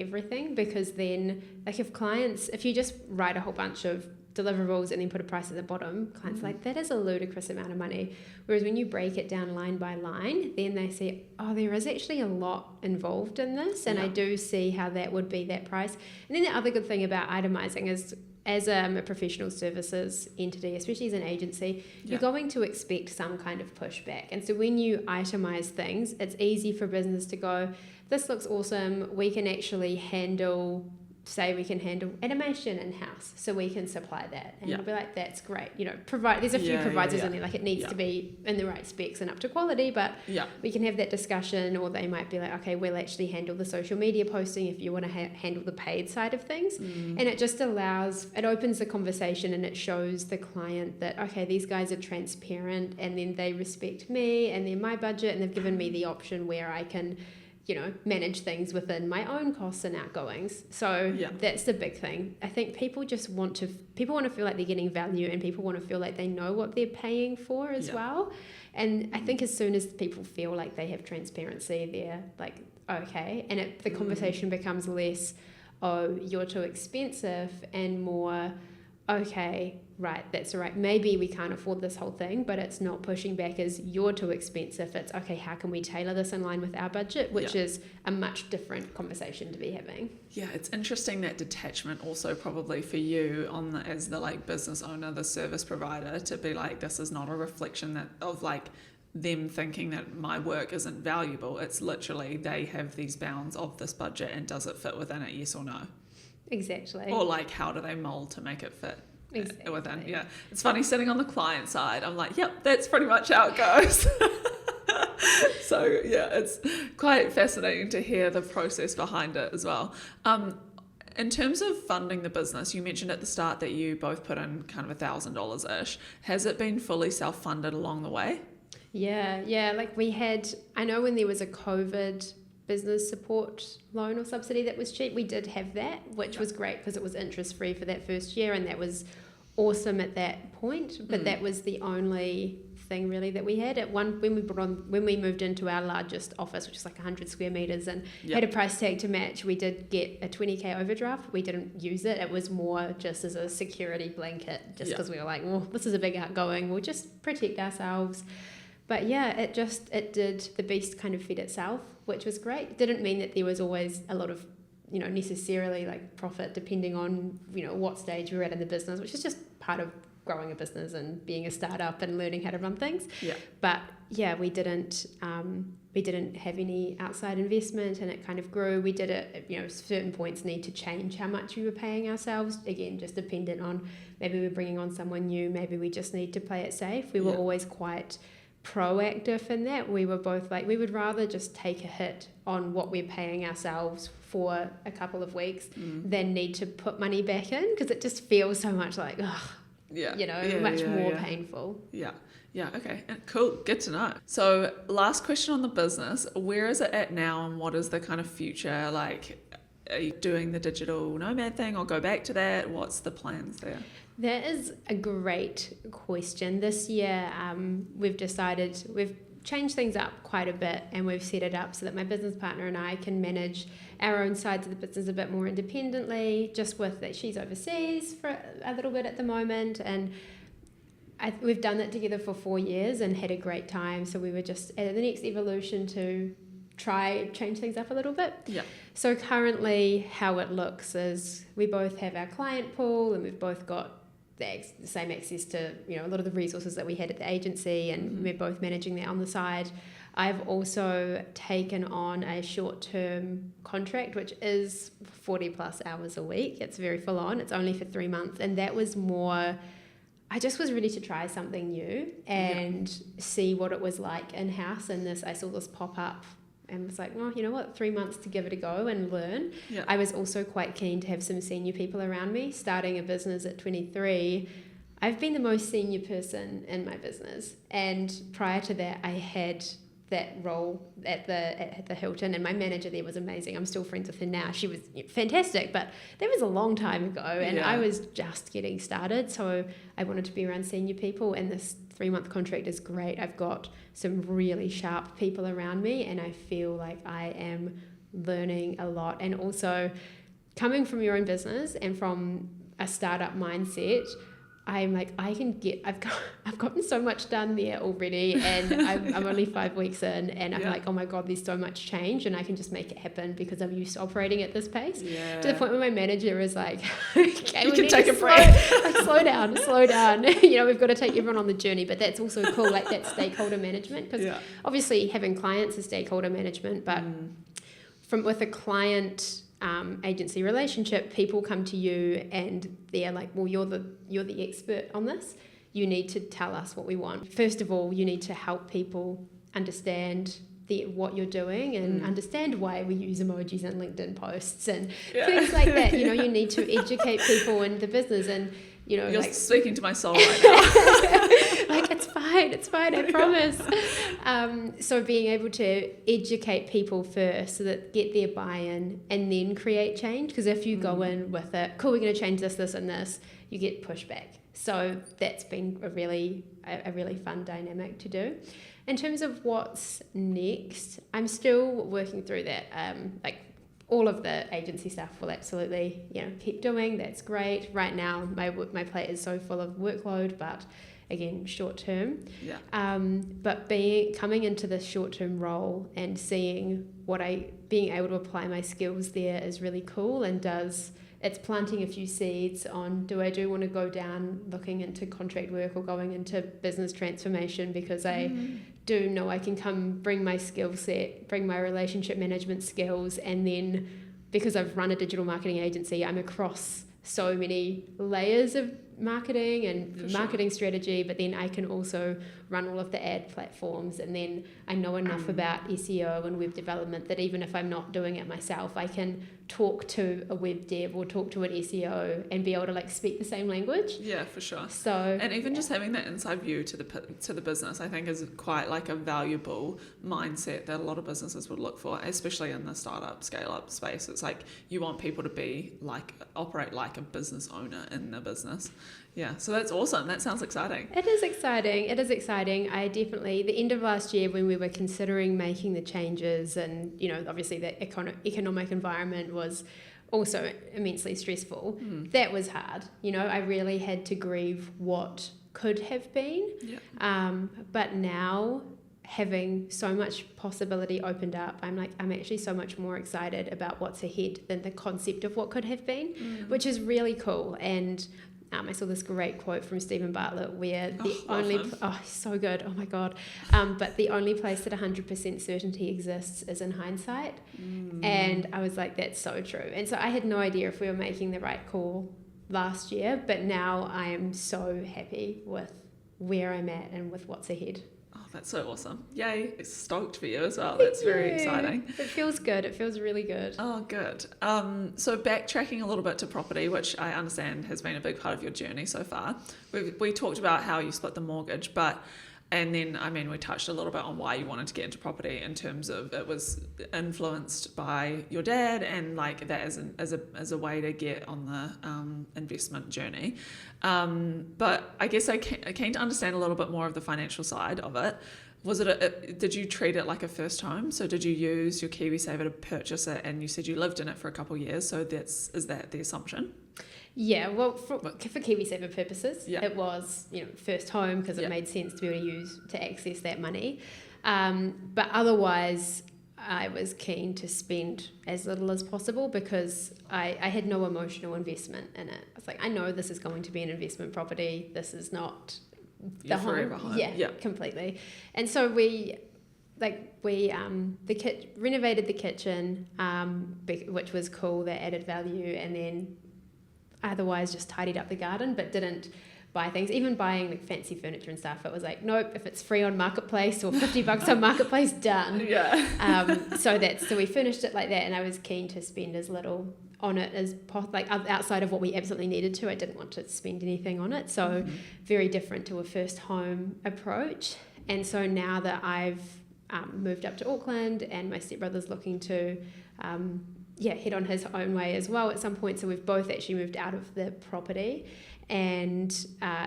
Speaker 2: everything, because then if you just write a whole bunch of deliverables and then put a price at the bottom, clients are like, that is a ludicrous amount of money. Whereas when you break it down line by line, then they see, oh, there is actually a lot involved in this, and I do see how that would be that price. And then the other good thing about itemizing is, as a professional services entity, especially as an agency, you're going to expect some kind of pushback. And so when you itemize things, it's easy for business to go, this looks awesome, we can actually handle animation in-house, so we can supply that. And it'll be like, that's great. There's a few providers in there, it needs to be in the right specs and up to quality, but we can have that discussion. Or they might be like, okay, we'll actually handle the social media posting if you want to handle the paid side of things. And it just it opens the conversation, and it shows the client that, okay, these guys are transparent, and then they respect me and they're my budget, and they've given me the option where I can manage things within my own costs and outgoings. So that's the big thing. I think people want to feel like they're getting value, and people want to feel like they know what they're paying for as well. And I think as soon as people feel like they have transparency, they're like, okay. And the conversation becomes less, oh, you're too expensive, and more, okay, right, that's right, maybe we can't afford this whole thing, but it's not pushing back as you're too expensive. It's, okay, how can we tailor this in line with our budget, which is a much different conversation to be having. Yeah,
Speaker 1: it's interesting, that detachment also probably for you as the business owner, the service provider, to be like, this is not a reflection of them thinking that my work isn't valuable. It's literally, they have these bounds of this budget, and does it fit within it, yes or no? Exactly. Or how do they mold to make it fit within? Yeah. It's funny, sitting on the client side, I'm like, yep, that's pretty much how it goes. So yeah, it's quite fascinating to hear the process behind it as well. In terms of funding the business, you mentioned at the start that you both put in kind of $1,000-ish. Has it been fully self-funded along the way?
Speaker 2: Yeah. Like I know when there was a COVID business support loan or subsidy that was cheap, we did have that, which was great because it was interest free for that first year, and that was awesome at that point. But that was the only thing really that we had when we moved into our largest office, which is like 100 square meters, and had a price tag to match. We did get a 20k overdraft. We didn't use it. It was more just as a security blanket, just because we were like, well, this is a big outgoing, we'll just protect ourselves. But yeah, it did, the beast kind of fed itself, which was great. Didn't mean that there was always a lot of, necessarily like profit, depending on, what stage we were at in the business, which is just part of growing a business and being a startup and learning how to run things. Yeah. But yeah, we didn't have any outside investment, and it kind of grew. We did it, certain points need to change how much we were paying ourselves. Again, just dependent on maybe we're bringing on someone new, maybe we just need to play it safe. We were always quite proactive in that. We were both like, we would rather just take a hit on what we're paying ourselves for a couple of weeks than need to put money back in, because it just feels so much like, much more painful.
Speaker 1: Yeah, okay, cool, good to know. So last question on the business, where is it at now, and what is the kind of future? Like, are you doing the digital nomad thing or go back to that? What's the plans there?
Speaker 2: That is a great question. This year, we've changed things up quite a bit, and we've set it up so that my business partner and I can manage our own sides of the business a bit more independently, just with that she's overseas for a little bit at the moment, and we've done that together for 4 years and had a great time. So we were just at the next evolution to try change things up a little bit. Yeah. So currently how it looks is we both have our client pool, and we've both got the same access to a lot of the resources that we had at the agency, and we're both managing that on the side. I've also taken on a short-term contract, which is 40 plus hours a week. It's very full on. It's only for 3 months, and that was more, I just was ready to try something new and see what it was like in-house. And I saw this pop up and was like, well, you know what, 3 months to give it a go and learn. Yeah. I was also quite keen to have some senior people around me. Starting a business at 23, I've been the most senior person in my business. And prior to that, I had that role at the Hilton, and my manager there was amazing. I'm still friends with her now. She was fantastic, but that was a long time ago, and I was just getting started, so I wanted to be around senior people, and this 3-month contract is great. I've got some really sharp people around me, and I feel like I am learning a lot. And also, coming from your own business and from a startup mindset, I'm like, I've gotten so much done there already, and I'm only 5 weeks in, and I'm like, oh my God, there's so much change, and I can just make it happen because I'm used to operating at this pace. To the point where my manager is like, okay,
Speaker 1: you can take a break.
Speaker 2: Slow down. We've got to take everyone on the journey, but that's also cool, like that stakeholder management, because obviously having clients is stakeholder management, but with a client agency relationship, people come to you and they're like, well, you're the expert on this. You need to tell us what we want. First of all, you need to help people understand what you're doing and understand why we use emojis in LinkedIn posts and things like that. You need to educate people in the business, and
Speaker 1: you're speaking to my soul right now.
Speaker 2: Like, it's fine, I promise. So being able to educate people first, so that get their buy-in and then create change. Because if you go in with it, cool, we're going to change this and this, you get pushback. So that's been a really fun dynamic to do. In terms of what's next, I'm still working through that. All of the agency stuff will absolutely, keep doing. That's great. Right now, my plate is so full of workload, but again, short term. Yeah. But coming into this short term role and seeing being able to apply my skills there is really cool, and it's planting a few seeds on, do I want to go down looking into contract work or going into business transformation, because I do know I can come bring my skill set, bring my relationship management skills, and then because I've run a digital marketing agency, I'm across so many layers of marketing and
Speaker 1: For
Speaker 2: marketing strategy, but then I can also run all of the ad platforms, and then I know enough about SEO and web development that even if I'm not doing it myself, I can talk to a web dev or talk to an SEO and be able to like speak the same language.
Speaker 1: Yeah, for sure.
Speaker 2: So
Speaker 1: and even just having that inside view to the business, I think is quite like a valuable mindset that a lot of businesses would look for, especially in the startup scale up space. It's like you want people to be like operate like a business owner in the business. Yeah, so that's awesome. That sounds exciting.
Speaker 2: It is exciting. It is exciting. I definitely, the end of last year when we were considering making the changes, and obviously the economic environment was also immensely stressful. That was hard. I really had to grieve what could have been.
Speaker 1: Yeah.
Speaker 2: But now, having so much possibility opened up, I'm actually so much more excited about what's ahead than the concept of what could have been, which is really cool. And I saw this great quote from Stephen Bartlett where so good, oh my god, but the only place that 100% certainty exists is in hindsight. And I was like, that's so true. And so I had no idea if we were making the right call last year, but now I am so happy with where I'm at and with what's ahead.
Speaker 1: That's so awesome. Yay. It's stoked for you as well. That's very exciting.
Speaker 2: It feels good. It feels really good.
Speaker 1: Oh, good. So backtracking a little bit to property, which I understand has been a big part of your journey so far. We talked about how you split the mortgage, and then, we touched a little bit on why you wanted to get into property in terms of it was influenced by your dad and like that as a way to get on the investment journey. But I guess I keen to understand a little bit more of the financial side of it. Was did you treat it like a first home? So did you use your KiwiSaver to purchase it? And you said you lived in it for a couple of years. So is that the assumption?
Speaker 2: Yeah, well, for KiwiSaver purposes, it was first home because it made sense to be able to access that money. But otherwise, I was keen to spend as little as possible because I had no emotional investment in it. I was like, I know this is going to be an investment property. This is not the home. Yeah, completely. And so we renovated the kitchen, which was cool. That added value, and then otherwise just tidied up the garden, but didn't buy things. Even buying like fancy furniture and stuff, it was like, nope, if it's free on Marketplace or $50 on Marketplace, done.
Speaker 1: Yeah.
Speaker 2: So we finished it like that, and I was keen to spend as little on it as outside of what we absolutely needed to. I didn't want to spend anything on it. So very different to a first home approach. And so now that I've moved up to Auckland and my stepbrother's looking to head on his own way as well at some point. So we've both actually moved out of the property, and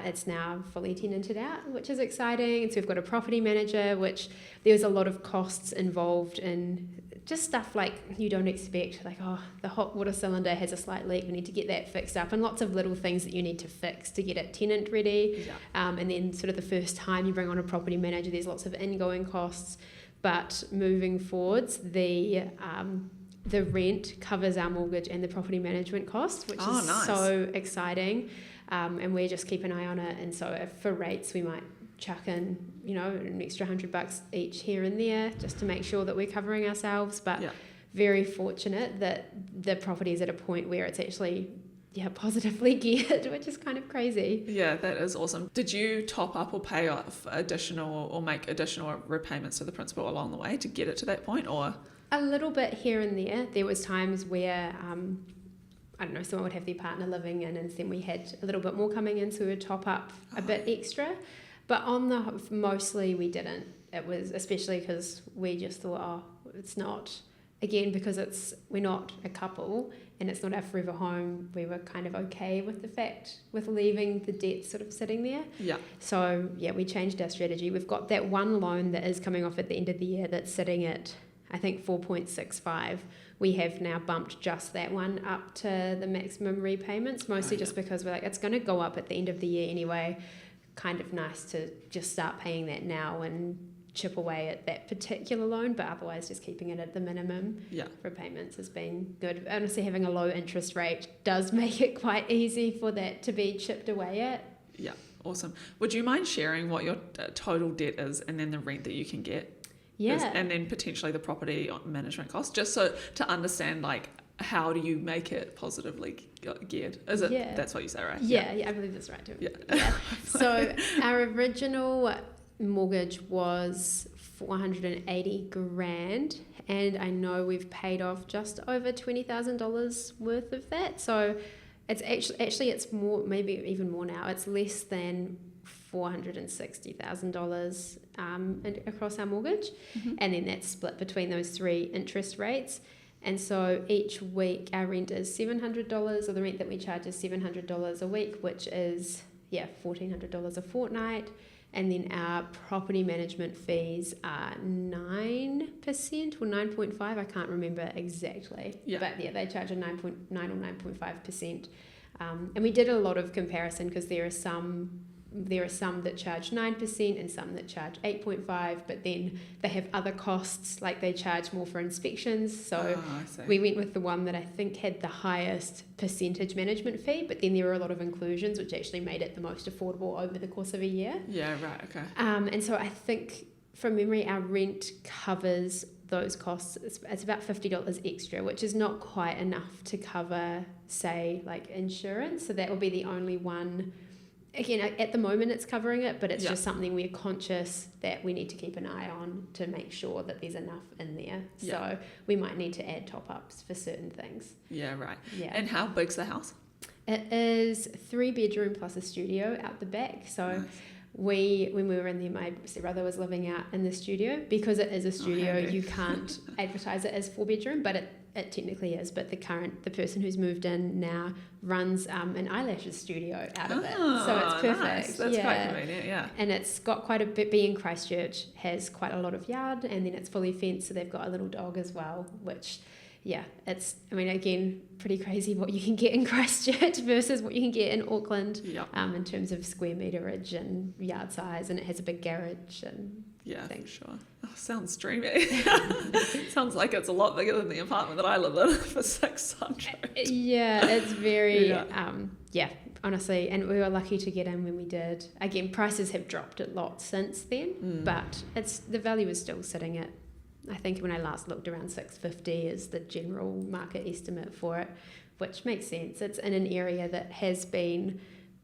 Speaker 2: it's now fully tenanted out, which is exciting. And so we've got a property manager, which there's a lot of costs involved in just stuff like you don't expect, like, the hot water cylinder has a slight leak, we need to get that fixed up, and lots of little things that you need to fix to get it tenant ready. And then sort of the first time you bring on a property manager, there's lots of ingoing costs. But moving forwards, the rent covers our mortgage and the property management costs, which is nice. So exciting. And we just keep an eye on it. And so if for rates, we might chuck in, an extra $100 each here and there just to make sure that we're covering ourselves. But very fortunate that the property is at a point where it's actually positively geared, which is kind of crazy.
Speaker 1: Yeah, that is awesome. Did you top up or pay off additional or make additional repayments to the principal along the way to get it to that point, or?
Speaker 2: A little bit here and there. There was times where, someone would have their partner living in, and then we had a little bit more coming in, so we would top up a bit extra. But mostly we didn't. It was especially because we just thought, it's not, again, because we're not a couple and it's not our forever home, we were kind of okay with the fact, with leaving the debt sort of sitting there.
Speaker 1: Yeah.
Speaker 2: So, we changed our strategy. We've got that one loan that is coming off at the end of the year that's sitting at, I think, 4.65. We have now bumped just that one up to the maximum repayments, mostly just because we're like, it's going to go up at the end of the year anyway. Kind of nice to just start paying that now and chip away at that particular loan, but otherwise just keeping it at the minimum repayments has been good. Honestly, having a low interest rate does make it quite easy for that to be chipped away at.
Speaker 1: Yeah, awesome. Would you mind sharing what your total debt is and then the rent that you can get?
Speaker 2: Yeah.
Speaker 1: And then potentially the property management cost, just so to understand, like, how do you make it positively geared? Is it, that's what you say, right?
Speaker 2: Yeah, I believe that's right too.
Speaker 1: Yeah.
Speaker 2: So our original mortgage was 480 grand, and I know we've paid off just over $20,000 worth of that. So it's actually it's more, maybe even more now. It's less than $460,000 across our mortgage, and then that's split between those three interest rates. And so each week our rent is $700, or the rent that we charge is $700 a week, which is $1,400 a fortnight. And then our property management fees are 9% or 9.5. I can't remember exactly.
Speaker 1: Yeah.
Speaker 2: But they charge a 9.9 or 9.5%. And we did a lot of comparison because there are some that charge 9% and some that charge 8.5, but then they have other costs, like they charge more for inspections. So we went with the one that I think had the highest percentage management fee, but then there were a lot of inclusions, which actually made it the most affordable over the course of a year.
Speaker 1: Yeah, right, okay.
Speaker 2: And so I think, from memory, our rent covers those costs. It's about $50 extra, which is not quite enough to cover, say, like insurance. So that will be the only one. Again, at the moment it's covering it, but it's just something we're conscious that we need to keep an eye on to make sure that there's enough in there. So we might need to add top-ups for certain things.
Speaker 1: Yeah, right.
Speaker 2: Yeah.
Speaker 1: And how big's the house?
Speaker 2: It is 3-bedroom plus a studio out the back. So when we were in there, my stepbrother was living out in the studio. Because it is a studio, you can't advertise it as 4-bedroom, but it technically is. But the person who's moved in now runs an eyelashes studio out of it, so it's perfect.
Speaker 1: Nice. That's quite convenient, yeah.
Speaker 2: And it's got quite a bit. Being Christchurch has quite a lot of yard, and then it's fully fenced, so they've got a little dog as well, which it's, I mean, again, pretty crazy what you can get in Christchurch versus what you can get in Auckland, in terms of square meterage and yard size, and it has a big garage and
Speaker 1: for sure. Oh, sounds dreamy. Sounds like it's a lot bigger than the apartment that I live in for 600.
Speaker 2: Yeah, it's very honestly, and we were lucky to get in when we did. Again, prices have dropped a lot since then, but the value is still sitting at, I think when I last looked, around $650 is the general market estimate for it, which makes sense. It's in an area that has been,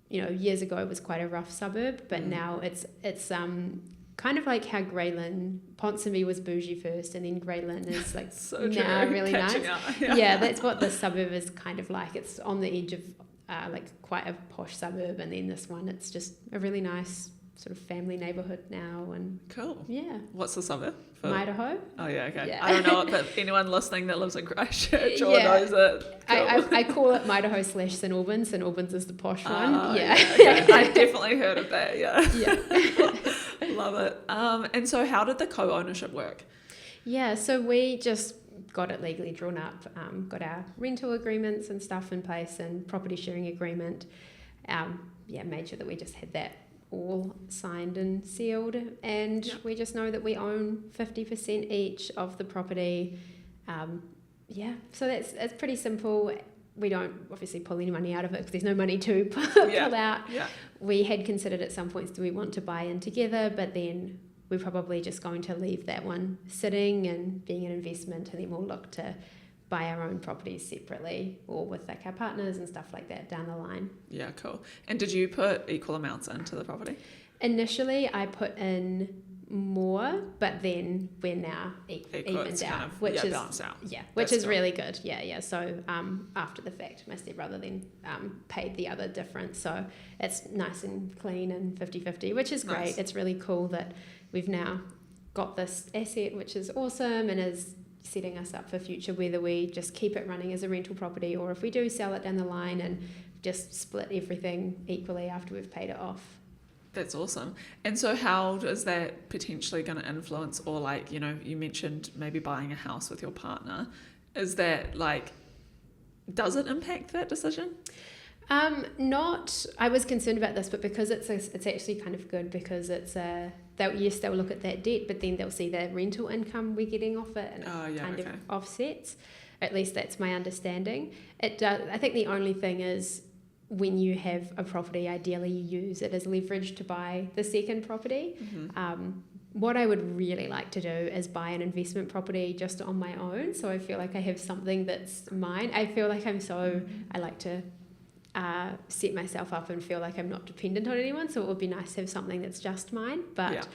Speaker 2: years ago it was quite a rough suburb, but now it's kind of like how Ponsonby was bougie first, and then Greylin is like
Speaker 1: so
Speaker 2: now really nice.
Speaker 1: Yeah,
Speaker 2: that's what this suburb is kind of like. It's on the edge of like quite a posh suburb, and then this one, it's just a really nice sort of family neighbourhood now. And
Speaker 1: cool.
Speaker 2: Yeah.
Speaker 1: What's the suburb?
Speaker 2: Idaho.
Speaker 1: Oh yeah, okay.
Speaker 2: Yeah.
Speaker 1: I don't know it, but anyone listening that lives in Christchurch or knows it. Cool.
Speaker 2: I call it Idaho / St Albans. St Albans is the posh one.
Speaker 1: Okay. I've definitely heard of that. Yeah. Love it. And so how did the co-ownership work?
Speaker 2: Yeah, so we just got it legally drawn up, got our rental agreements and stuff in place, and property sharing agreement. Made sure that we just had that all signed and sealed, and we just know that we own 50% each of the property. So it's pretty simple. We don't obviously pull any money out of it because there's no money to pull out. We had considered at some points, do we want to buy in together, but then we're probably just going to leave that one sitting and being an investment, and then we'll look to buy our own properties separately or with like our partners and stuff like that down the line. Yeah,
Speaker 1: cool. And did you put equal amounts into the property?
Speaker 2: Initially, I put in more, but then we're now evened out, which is
Speaker 1: balanced out.
Speaker 2: Yeah, which is really good. Yeah. So after the fact, my stepbrother then paid the other difference. So it's nice and clean and 50-50, which is great. Nice. It's really cool that we've now got this asset, which is awesome and is setting us up for future, whether we just keep it running as a rental property or if we do sell it down the line and just split everything equally after we've paid it off.
Speaker 1: That's awesome. And so how is that potentially going to influence, or like, you mentioned maybe buying a house with your partner. Is that like, does it impact that decision?
Speaker 2: Not, I was concerned about this, but because it's actually kind of good because it's they'll look at that debt, but then they'll see the rental income we're getting off it, and it of offsets. At least that's my understanding. It does. I think the only thing is, when you have a property, ideally you use it as leverage to buy the second property. what I would really like to do is buy an investment property just on my own. So I feel like I have something that's mine. I feel like I like to set myself up and feel like I'm not dependent on anyone. So it would be nice to have something that's just mine. But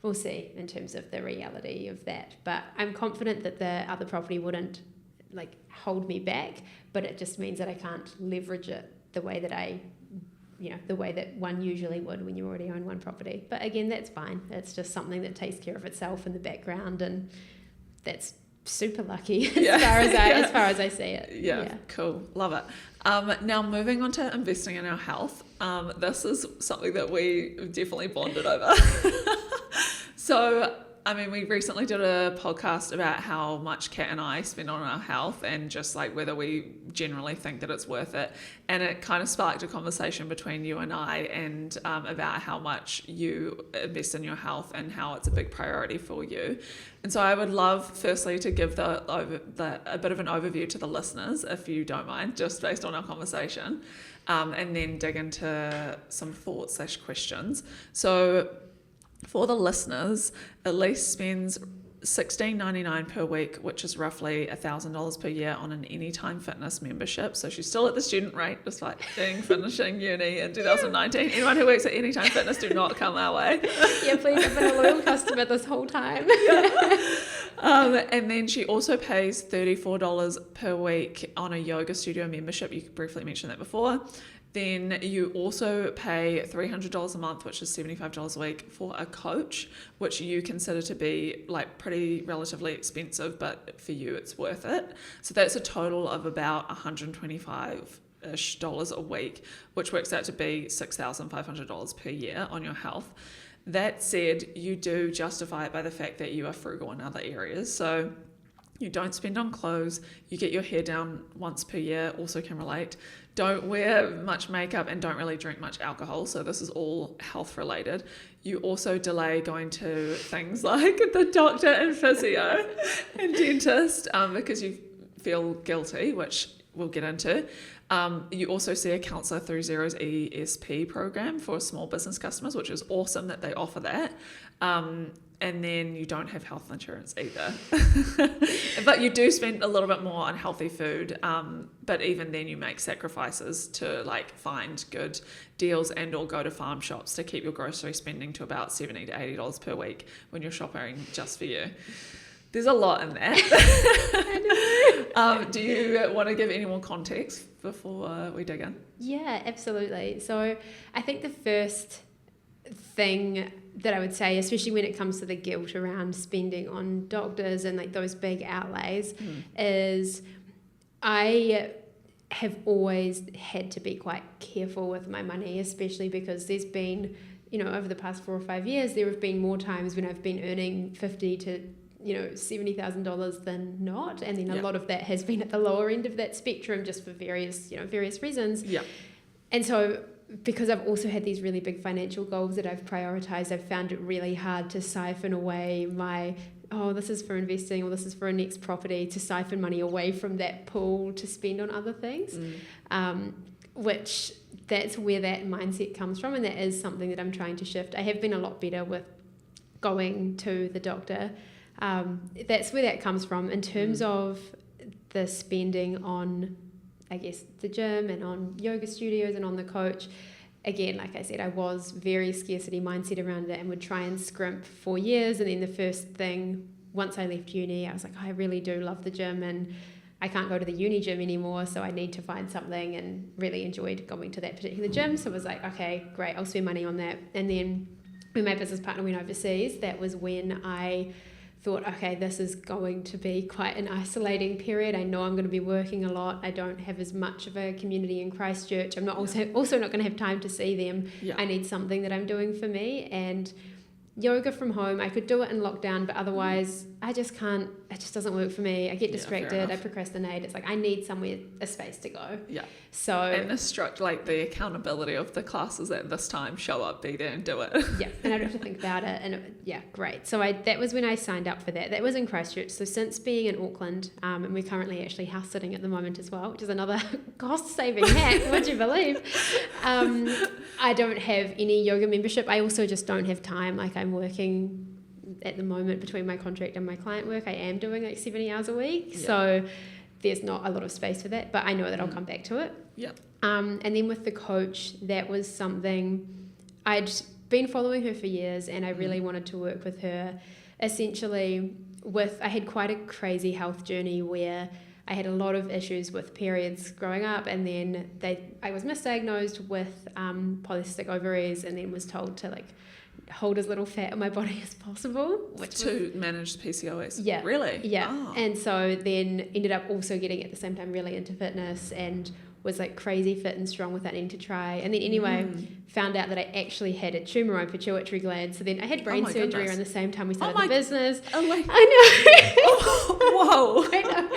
Speaker 2: we'll see in terms of the reality of that. But I'm confident that the other property wouldn't like hold me back, but it just means that I can't leverage it the way that one usually would when you already own one property. But again, that's fine. It's just something that takes care of itself in the background, and that's super lucky as far as I see it.
Speaker 1: Yeah, cool. Love it. Now moving on to investing in our health. This is something that we definitely bonded over. So, I mean, we recently did a podcast about how much Kat and I spend on our health and just like whether we generally think that it's worth it. And it kind of sparked a conversation between you and I and about how much you invest in your health and how it's a big priority for you. And so I would love firstly to give a bit of an overview to the listeners, if you don't mind, just based on our conversation, and then dig into some thoughts / questions. So for the listeners, Elise spends $16.99 per week, which is roughly $1,000 per year on an Anytime Fitness membership. So she's still at the student rate, despite finishing uni in 2019. Anyone who works at Anytime Fitness, do not come our way.
Speaker 2: Yeah, please, I've been a loyal customer this whole time.
Speaker 1: And then she also pays $34 per week on a yoga studio membership. You briefly mentioned that before. Then you also pay $300 a month, which is $75 a week, for a coach, which you consider to be like pretty relatively expensive, but for you it's worth it. So that's a total of about $125-ish a week, which works out to be $6,500 per year on your health. That said, you do justify it by the fact that you are frugal in other areas. So you don't spend on clothes, you get your hair done once per year, also can relate. Don't wear much makeup and don't really drink much alcohol. So this is all health related. You also delay going to things like the doctor and physio and dentist because you feel guilty, which we'll get into. You also see a counsellor through Xero's ESP program for small business customers, which is awesome that they offer that. And then you don't have health insurance either. But you do spend a little bit more on healthy food. But even then you make sacrifices to like find good deals and or go to farm shops to keep your grocery spending to about $70 to $80 per week when you're shopping just for you. There's a lot in that. Do you want to give any more context before we dig in?
Speaker 2: Yeah, absolutely. So I think the first thing that I would say, especially when it comes to the guilt around spending on doctors and like those big outlays, is I have always had to be quite careful with my money, especially because there's been, over the past 4 or 5 years, there have been more times when I've been earning $50,000 to $70,000 than not, and then a lot of that has been at the lower end of that spectrum just for various reasons. Yeah. And so because I've also had these really big financial goals that I've prioritized, I've found it really hard to siphon away my, this is for investing or this is for a next property, to siphon money away from that pool to spend on other things, which that's where that mindset comes from, and that is something that I'm trying to shift. I have been a lot better with going to the doctor. That's where that comes from. In terms of the spending on, I guess, the gym and on yoga studios and on the coach, again, like I said, I was very scarcity mindset around it and would try and scrimp for years. And then the first thing, once I left uni, I was like, I really do love the gym and I can't go to the uni gym anymore, so I need to find something, and really enjoyed going to that particular gym. So I was like, okay, great, I'll spend money on that. And then when my business partner went overseas, that was when I thought, okay, this is going to be quite an isolating period. I know I'm going to be working a lot. I don't have as much of a community in Christchurch. I'm not also not going to have time to see them. Yeah. I need something that I'm doing for me. And yoga from home, I could do it in lockdown, but otherwise I just can't. It just doesn't work for me. I get distracted. I procrastinate. It's like I need somewhere, a space to go. Yeah. So
Speaker 1: and the accountability of the classes at this time, show up, be there, and do it.
Speaker 2: Yeah, and I don't have to think about it. And great. So that was when I signed up for that. That was in Christchurch. So since being in Auckland, and we're currently actually house sitting at the moment as well, which is another cost saving hack. Would you believe? I don't have any yoga membership. I also just don't have time. Like I'm working at the moment, between my contract and my client work, I am doing like 70 hours a week.
Speaker 1: Yeah.
Speaker 2: So there's not a lot of space for that, but I know that I'll come back to it.
Speaker 1: Yeah.
Speaker 2: And then with the coach, that was something I'd been following her for years, and I really wanted to work with her. Essentially, I had quite a crazy health journey where I had a lot of issues with periods growing up, and then I was misdiagnosed with polycystic ovaries, and then was told to like hold as little fat in my body as possible, which
Speaker 1: to manage PCOS.
Speaker 2: Yeah.
Speaker 1: Really?
Speaker 2: Yeah.
Speaker 1: Oh.
Speaker 2: And so then ended up also getting at the same time really into fitness, and was like crazy fit and strong without needing to try. And then anyway, found out that I actually had a tumour on my pituitary gland. So then I had brain surgery
Speaker 1: goodness.
Speaker 2: around the same time we started the business.
Speaker 1: Oh my.
Speaker 2: I know.
Speaker 1: Whoa.
Speaker 2: I know.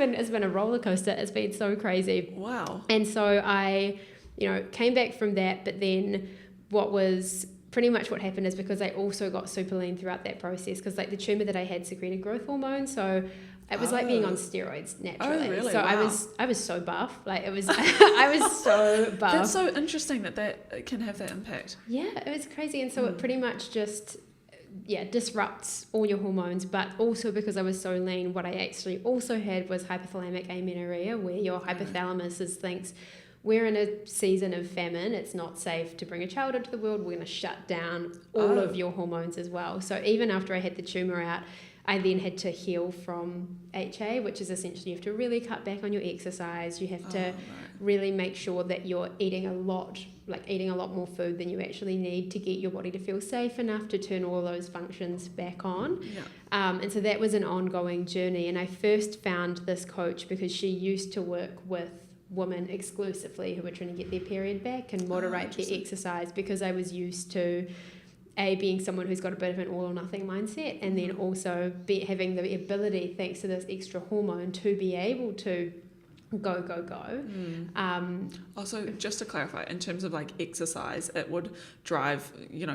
Speaker 2: It's been a roller coaster. It's been so crazy.
Speaker 1: Wow.
Speaker 2: And so I, came back from that, but then what was pretty much what happened is because I also got super lean throughout that process, because like the tumour that I had secreted growth hormone, so it was like being on steroids naturally.
Speaker 1: Oh, really?
Speaker 2: So
Speaker 1: Wow.
Speaker 2: I was so buff, like it was I was so buff.
Speaker 1: That's so interesting that can have that impact.
Speaker 2: Yeah, it was crazy. And so it pretty much just disrupts all your hormones. But also because I was so lean, what I actually also had was hypothalamic amenorrhea, where your hypothalamus thinks we're in a season of famine, it's not safe to bring a child into the world, we're going to shut down all of your hormones as well. So even after I had the tumour out, I then had to heal from HA, which is essentially you have to really cut back on your exercise. You have to really make sure that you're eating a lot more food than you actually need to get your body to feel safe enough to turn all those functions back on.
Speaker 1: Yeah.
Speaker 2: And so that was an ongoing journey. And I first found this coach because she used to work with women exclusively who were trying to get their period back and moderate their exercise, because I was used to being someone who's got a bit of an all or nothing mindset, and then also having the ability, thanks to this extra hormone, to be able to go.
Speaker 1: Also, just to clarify, in terms of like exercise, it would drive,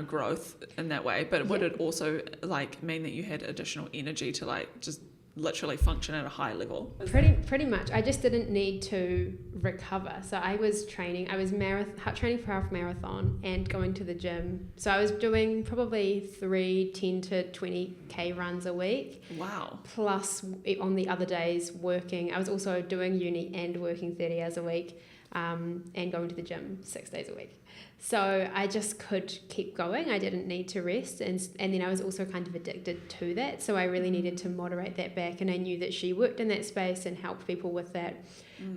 Speaker 1: growth in that way, but would it also like mean that you had additional energy to like just literally function at a high level?
Speaker 2: Pretty much. I just didn't need to recover. So I was training for half marathon and going to the gym. So I was doing probably 10 to 20k runs a week.
Speaker 1: Wow.
Speaker 2: Plus on the other days working. I was also doing uni and working 30 hours a week, and going to the gym 6 days a week. So I just could keep going. I didn't need to rest. And then I was also kind of addicted to that. So I really needed to moderate that back. And I knew that she worked in that space and helped people with that.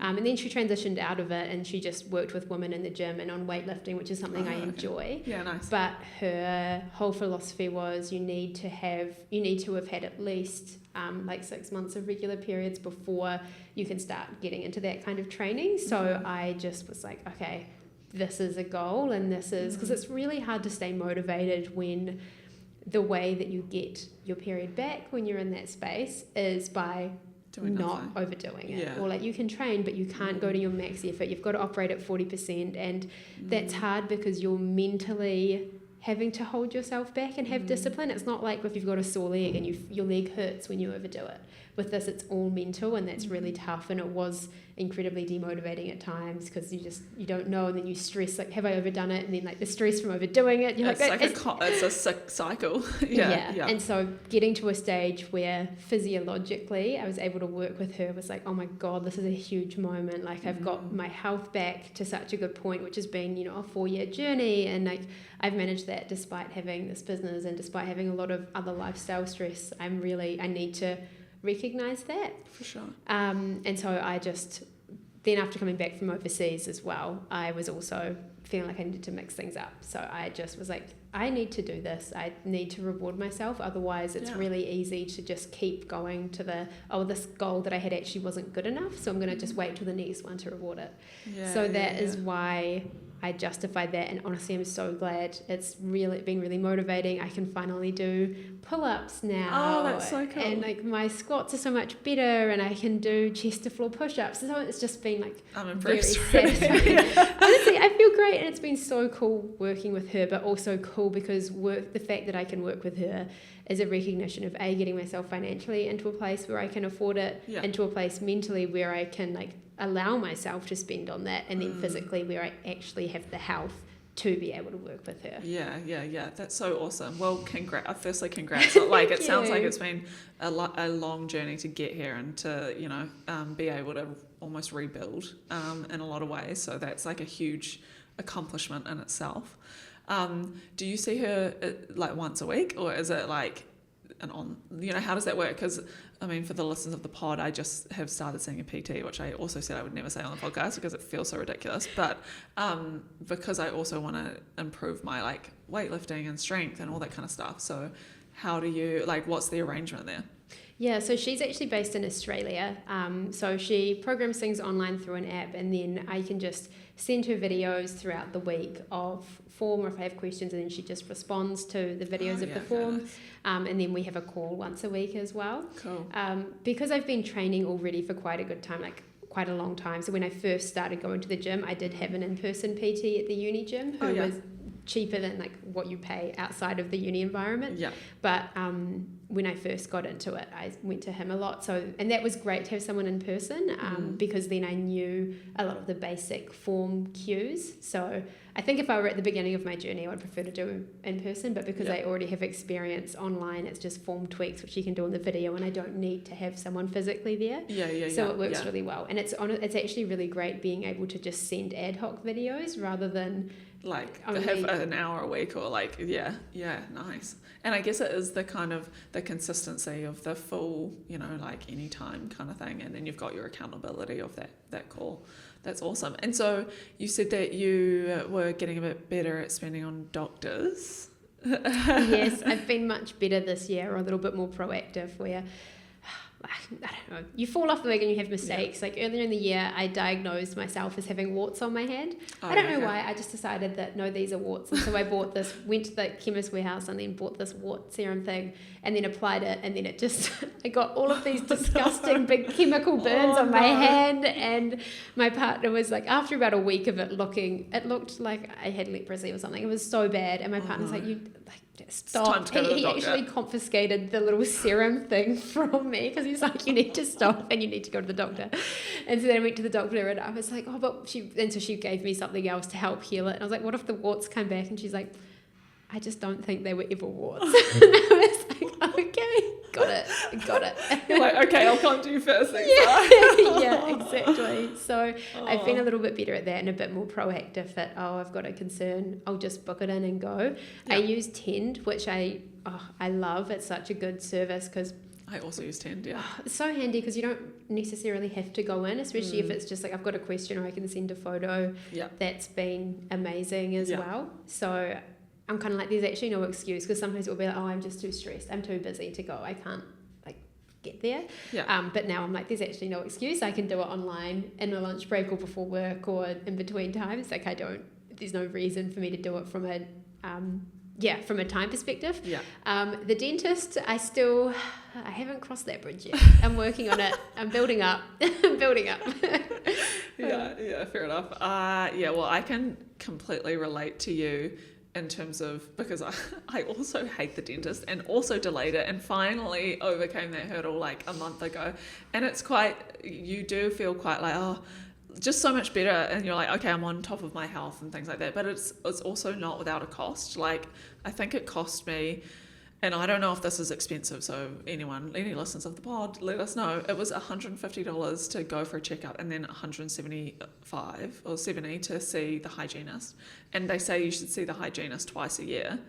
Speaker 2: And then she transitioned out of it, and she just worked with women in the gym and on weightlifting, which is something I enjoy.
Speaker 1: Yeah, nice.
Speaker 2: But her whole philosophy was you need to have had at least 6 months of regular periods before you can start getting into that kind of training. So I just was like, okay, this is a goal, and this is because it's really hard to stay motivated when the way that you get your period back when you're in that space is by not overdoing it. Or like you can train, but you can't go to your max effort. You've got to operate at 40%, and that's hard because you're mentally having to hold yourself back and have discipline. It's not like if you've got a sore leg and your leg hurts when you overdo it. With this, it's all mental, and that's really tough. And it was incredibly demotivating at times because you don't know, and then you stress like, have I overdone it? And then like the stress from overdoing it,
Speaker 1: it's a sick cycle. Yeah.
Speaker 2: And so getting to a stage where physiologically I was able to work with her was like, oh my God, this is a huge moment. Like I've got my health back to such a good point, which has been, a 4-year journey. And like I've managed that despite having this business and despite having a lot of other lifestyle stress. I need to recognize that.
Speaker 1: For sure.
Speaker 2: And so I just, then after coming back from overseas as well, I was also feeling like I needed to mix things up. So I just was like, I need to do this. I need to reward myself. Otherwise it's really easy to just keep going to this goal that I had actually wasn't good enough. So I'm going to just wait till the next one to reward it. That is why I justified that, and honestly I'm so glad. It's really been really motivating. I can finally do pull-ups now.
Speaker 1: Oh, that's so cool.
Speaker 2: And like my squats are so much better, and I can do chest to floor push-ups. So it's just been like
Speaker 1: I'm impressed.
Speaker 2: Very satisfying. Honestly, I feel great, and it's been so cool working with her, but also cool because the fact that I can work with her is a recognition of getting myself financially into a place where I can afford it, into a place mentally where I can like allow myself to spend on that, and then physically where I actually have the health to be able to work with her.
Speaker 1: Yeah. That's so awesome. Well, firstly, congrats. Like, it sounds like it's been a long journey to get here and to, be able to almost rebuild in a lot of ways. So that's like a huge accomplishment in itself. Do you see her like once a week, or is it like how does that work? Because I mean, for the listeners of the pod, I just have started seeing a PT, which I also said I would never say on the podcast because it feels so ridiculous. But because I also want to improve my like weightlifting and strength and all that kind of stuff. So how do you what's the arrangement there?
Speaker 2: Yeah, so she's actually based in Australia. So she programs things online through an app, and then I can just send her videos throughout the week of form, or if I have questions, and then she just responds to the videos of the form. And then we have a call once a week as well.
Speaker 1: Cool.
Speaker 2: Because I've been training already for quite a good time, like quite a long time. So when I first started going to the gym, I did have an in-person PT at the uni gym. It was cheaper than like what you pay outside of the uni environment.
Speaker 1: Yeah.
Speaker 2: But when I first got into it, I went to him a lot. And that was great to have someone in person because then I knew a lot of the basic form cues. So I think if I were at the beginning of my journey, I would prefer to do in person, but because I already have experience online, it's just form tweaks, which you can do in the video, and I don't need to have someone physically there. So it works really well. And it's actually really great being able to just send ad hoc videos rather than
Speaker 1: have an hour a week or nice. And I guess it is the kind of the consistency of the full, anytime kind of thing, and then you've got your accountability of that call. That's awesome. And so you said that you were getting a bit better at spending on doctors.
Speaker 2: Yes, I've been much better this year, or a little bit more proactive, where I don't know, you fall off the wagon, you have mistakes. Like earlier in the year, I diagnosed myself as having warts on my hand. I don't know why. I just decided that no, these are warts, and so I bought this, went to the chemist warehouse, and then bought this wart serum thing, and then applied it, and then it just I got all of these disgusting big chemical burns on my hand, and my partner was like, after about a week of it looked like I had leprosy or something. It was so bad, and my partner's like, stop. He actually confiscated the little serum thing from me because he's like, you need to stop and you need to go to the doctor. And so then I went to the doctor, and I was like, so she gave me something else to help heal it. And I was like, what if the warts come back? And she's like, I just don't think they were ever warts. And I was like, okay, got it.
Speaker 1: You're like, okay, I'll come to you first.
Speaker 2: Yeah, exactly. So I've been a little bit better at that and a bit more proactive at, I've got a concern, I'll just book it in and go. I use Tend, which I love. It's such a good service because
Speaker 1: I also use Tend,
Speaker 2: it's so handy because you don't necessarily have to go in, especially if it's just like I've got a question or I can send a photo. That's been amazing as well. So I'm kind of like, there's actually no excuse, because sometimes it will be like, I'm just too stressed, I'm too busy to go, I can't get there. But now I'm like, there's actually no excuse. I can do it online in a lunch break or before work or in between times. Like there's no reason for me to do it from a from a time perspective. The dentist, I haven't crossed that bridge yet. I'm working on it. I'm building up.
Speaker 1: Yeah, fair enough. Well, I can completely relate to you in terms of, because I also hate the dentist and also delayed it and finally overcame that hurdle like a month ago. And it's you do feel quite like, just so much better, and you're like, okay, I'm on top of my health and things like that. But it's also not without a cost. Like, I think it cost me, and I don't know if this is expensive, so any listeners of the pod, let us know. It was $150 to go for a checkup, and then $175 or $70 to see the hygienist. And they say you should see the hygienist twice a year.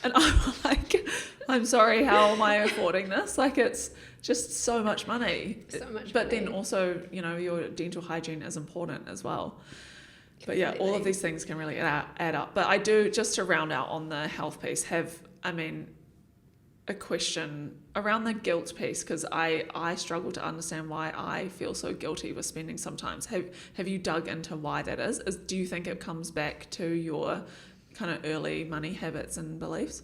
Speaker 1: And I'm like, I'm sorry, how am I affording this? Like, it's just so much money. But then also, your dental hygiene is important as well. But all of these things can really add up. But I do, just to round out on the health piece, a question around the guilt piece, because I struggle to understand why I feel so guilty with spending sometimes. Have you dug into why that is? Do you think it comes back to your kind of early money habits and beliefs?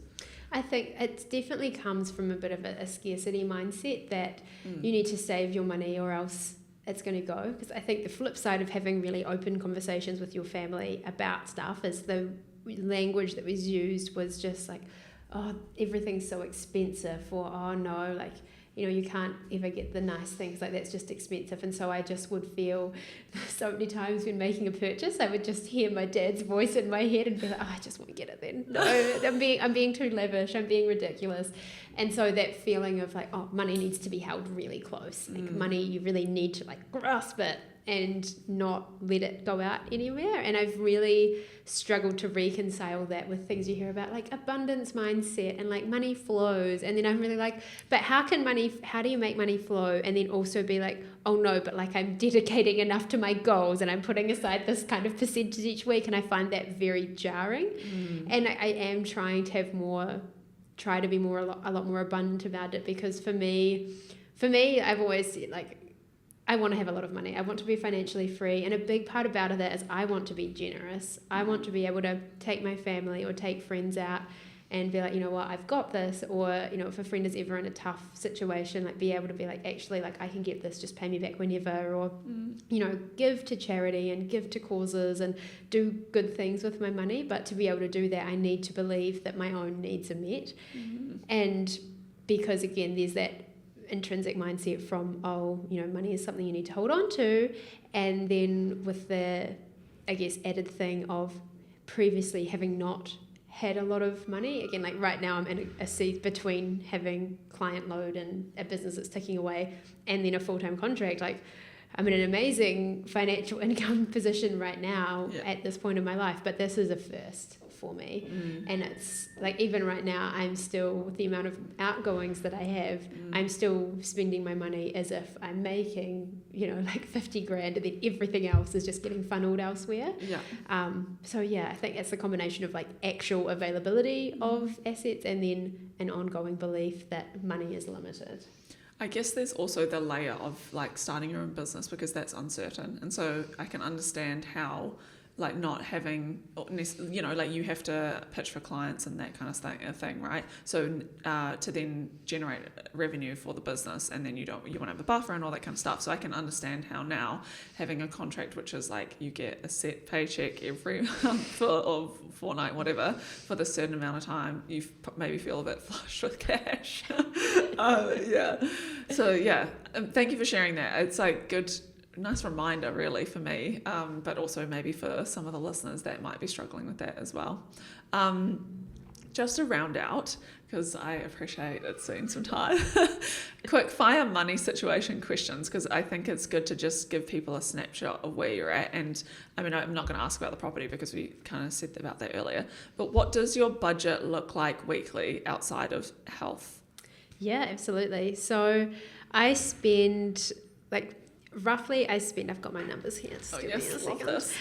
Speaker 2: I think it definitely comes from a bit of a scarcity mindset that you need to save your money or else it's going to go. Because I think the flip side of having really open conversations with your family about stuff is the language that was used was just like, everything's so expensive, or no, like you can't ever get the nice things, like that's just expensive. And so I just would feel so many times when making a purchase, I would just hear my dad's voice in my head and be like, oh, I just won't get it then. No, I'm being too lavish, I'm being ridiculous. And so that feeling of like, oh, money needs to be held really close. Like money, you really need to like grasp it and not let it go out anywhere. And I've really struggled to reconcile that with things you hear about like abundance mindset and like money flows. And then I'm really like, but how do you make money flow? And then also be like, oh no, but like I'm dedicating enough to my goals and I'm putting aside this kind of percentage each week. And I find that very jarring. And I am trying to have try to be a lot more abundant about it, because for me, I've always said like, I want to have a lot of money. I want to be financially free. And a big part about it is I want to be generous. I want to be able to take my family or take friends out and be like, you know what, I've got this. Or, if a friend is ever in a tough situation, like be able to be like, actually, like I can get this, just pay me back whenever. Or, give to charity and give to causes and do good things with my money. But to be able to do that, I need to believe that my own needs are met. And because, again, there's that intrinsic mindset from money is something you need to hold on to, and then with the added thing of previously having not had a lot of money, again, like right now I'm in a seat between having client load and a business that's ticking away and then a full-time contract. Like I'm in an amazing financial income position right now at this point in my life, but this is a first for me. And it's like, even right now, I'm still, with the amount of outgoings that I have, I'm still spending my money as if I'm making, like 50 grand, and then everything else is just getting funneled elsewhere. So I think it's a combination of like actual availability of assets and then an ongoing belief that money is limited.
Speaker 1: I guess there's also the layer of like starting your own business, because that's uncertain. And so I can understand how like not having, like you have to pitch for clients and that kind of thing, right? So to then generate revenue for the business, and then you want to have a buffer and all that kind of stuff. So I can understand how now having a contract, which is like you get a set paycheck every month or fortnight, whatever, for this certain amount of time, you maybe feel a bit flush with cash. So thank you for sharing that. It's like nice reminder really for me, but also maybe for some of the listeners that might be struggling with that as well. Just to round out, because I appreciate it's been some time, quick fire money situation questions, because I think it's good to just give people a snapshot of where you're at. And I mean, I'm not going to ask about the property because we kind of said about that earlier, but what does your budget look like weekly outside of health?
Speaker 2: Yeah, absolutely. So I spend I've got my numbers here.
Speaker 1: Oh yes, love this.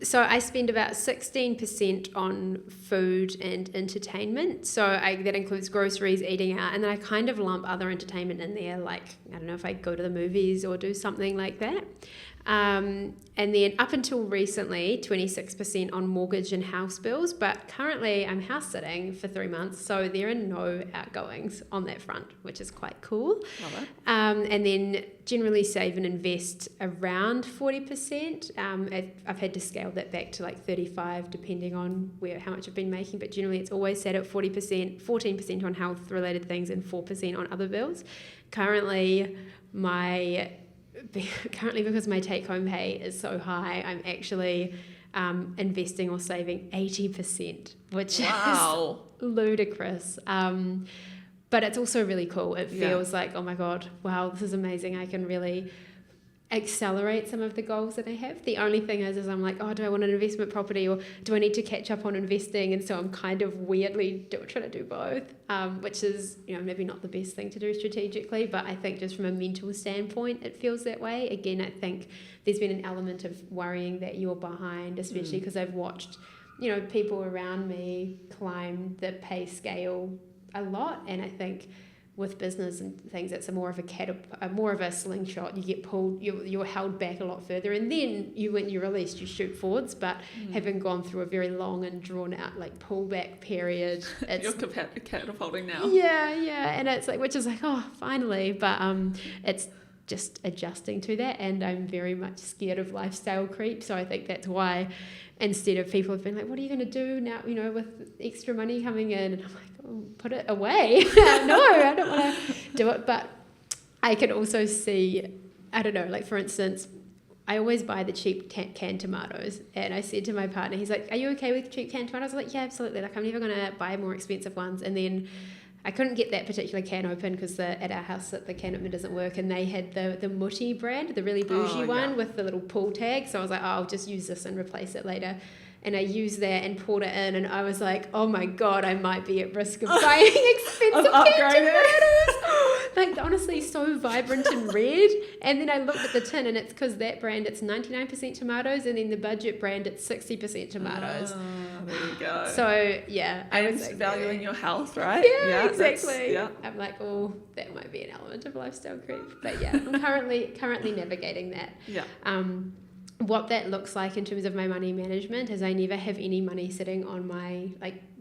Speaker 2: So I spend about 16% on food and entertainment. So that includes groceries, eating out, and then I kind of lump other entertainment in there, like, I don't know, if I go to the movies or do something like that. And then up until recently, 26% on mortgage and house bills, but currently I'm house sitting for 3 months, so there are no outgoings on that front, which is quite cool.
Speaker 1: Love it.
Speaker 2: And then generally save and invest around 40%. I've had to scale that back to like 35, depending on how much I've been making, but generally it's always set at 40%, 14% on health related things and 4% on other bills. Currently because my take-home pay is so high, I'm actually investing or saving 80%, which is ludicrous. But it's also really cool. It feels like, oh my God, wow, this is amazing. I can really accelerate some of the goals that I have. The only thing is I'm like, oh, do I want an investment property, or do I need to catch up on investing? And so I'm kind of weirdly trying to do both, which is, maybe not the best thing to do strategically, but I think just from a mental standpoint, it feels that way. Again, I think there's been an element of worrying that you're behind, especially because I've watched, people around me climb the pay scale a lot. And I think with business and things, it's more of a slingshot. You get pulled, you're held back a lot further, and then when you're released, you shoot forwards. But having gone through a very long and drawn out like pullback period, it's
Speaker 1: you're catapulting now.
Speaker 2: Yeah, and it's like, which is like, oh, finally. But it's just adjusting to that, and I'm very much scared of lifestyle creep. So I think that's why, instead of people have been like, what are you going to do now, with extra money coming in, and I'm like, put it away. No, I don't want to do it. But I can also see, I don't know, like for instance, I always buy the cheap canned tomatoes, and I said to my partner, he's like, are you okay with cheap canned tomatoes? I was like, yeah, absolutely. Like, I'm never going to buy more expensive ones. And then I couldn't get that particular can open because at our house the can opener doesn't work, and they had the Mutti brand, the really bougie one with the little pull tag. So I was like, I'll just use this and replace it later. And I used that and poured it in, and I was like, oh my God, I might be at risk of buying expensive canned tomatoes. Like, honestly, so vibrant and red. And then I looked at the tin, and it's because that brand, it's 99% tomatoes, and then the budget brand, it's 60% tomatoes.
Speaker 1: There you go.
Speaker 2: So, yeah.
Speaker 1: And valuing your health, right?
Speaker 2: Yeah, exactly.
Speaker 1: Yeah.
Speaker 2: I'm like, oh, that might be an element of lifestyle creep. But yeah, I'm currently navigating that.
Speaker 1: Yeah.
Speaker 2: What that looks like in terms of my money management is I never have any money sitting on my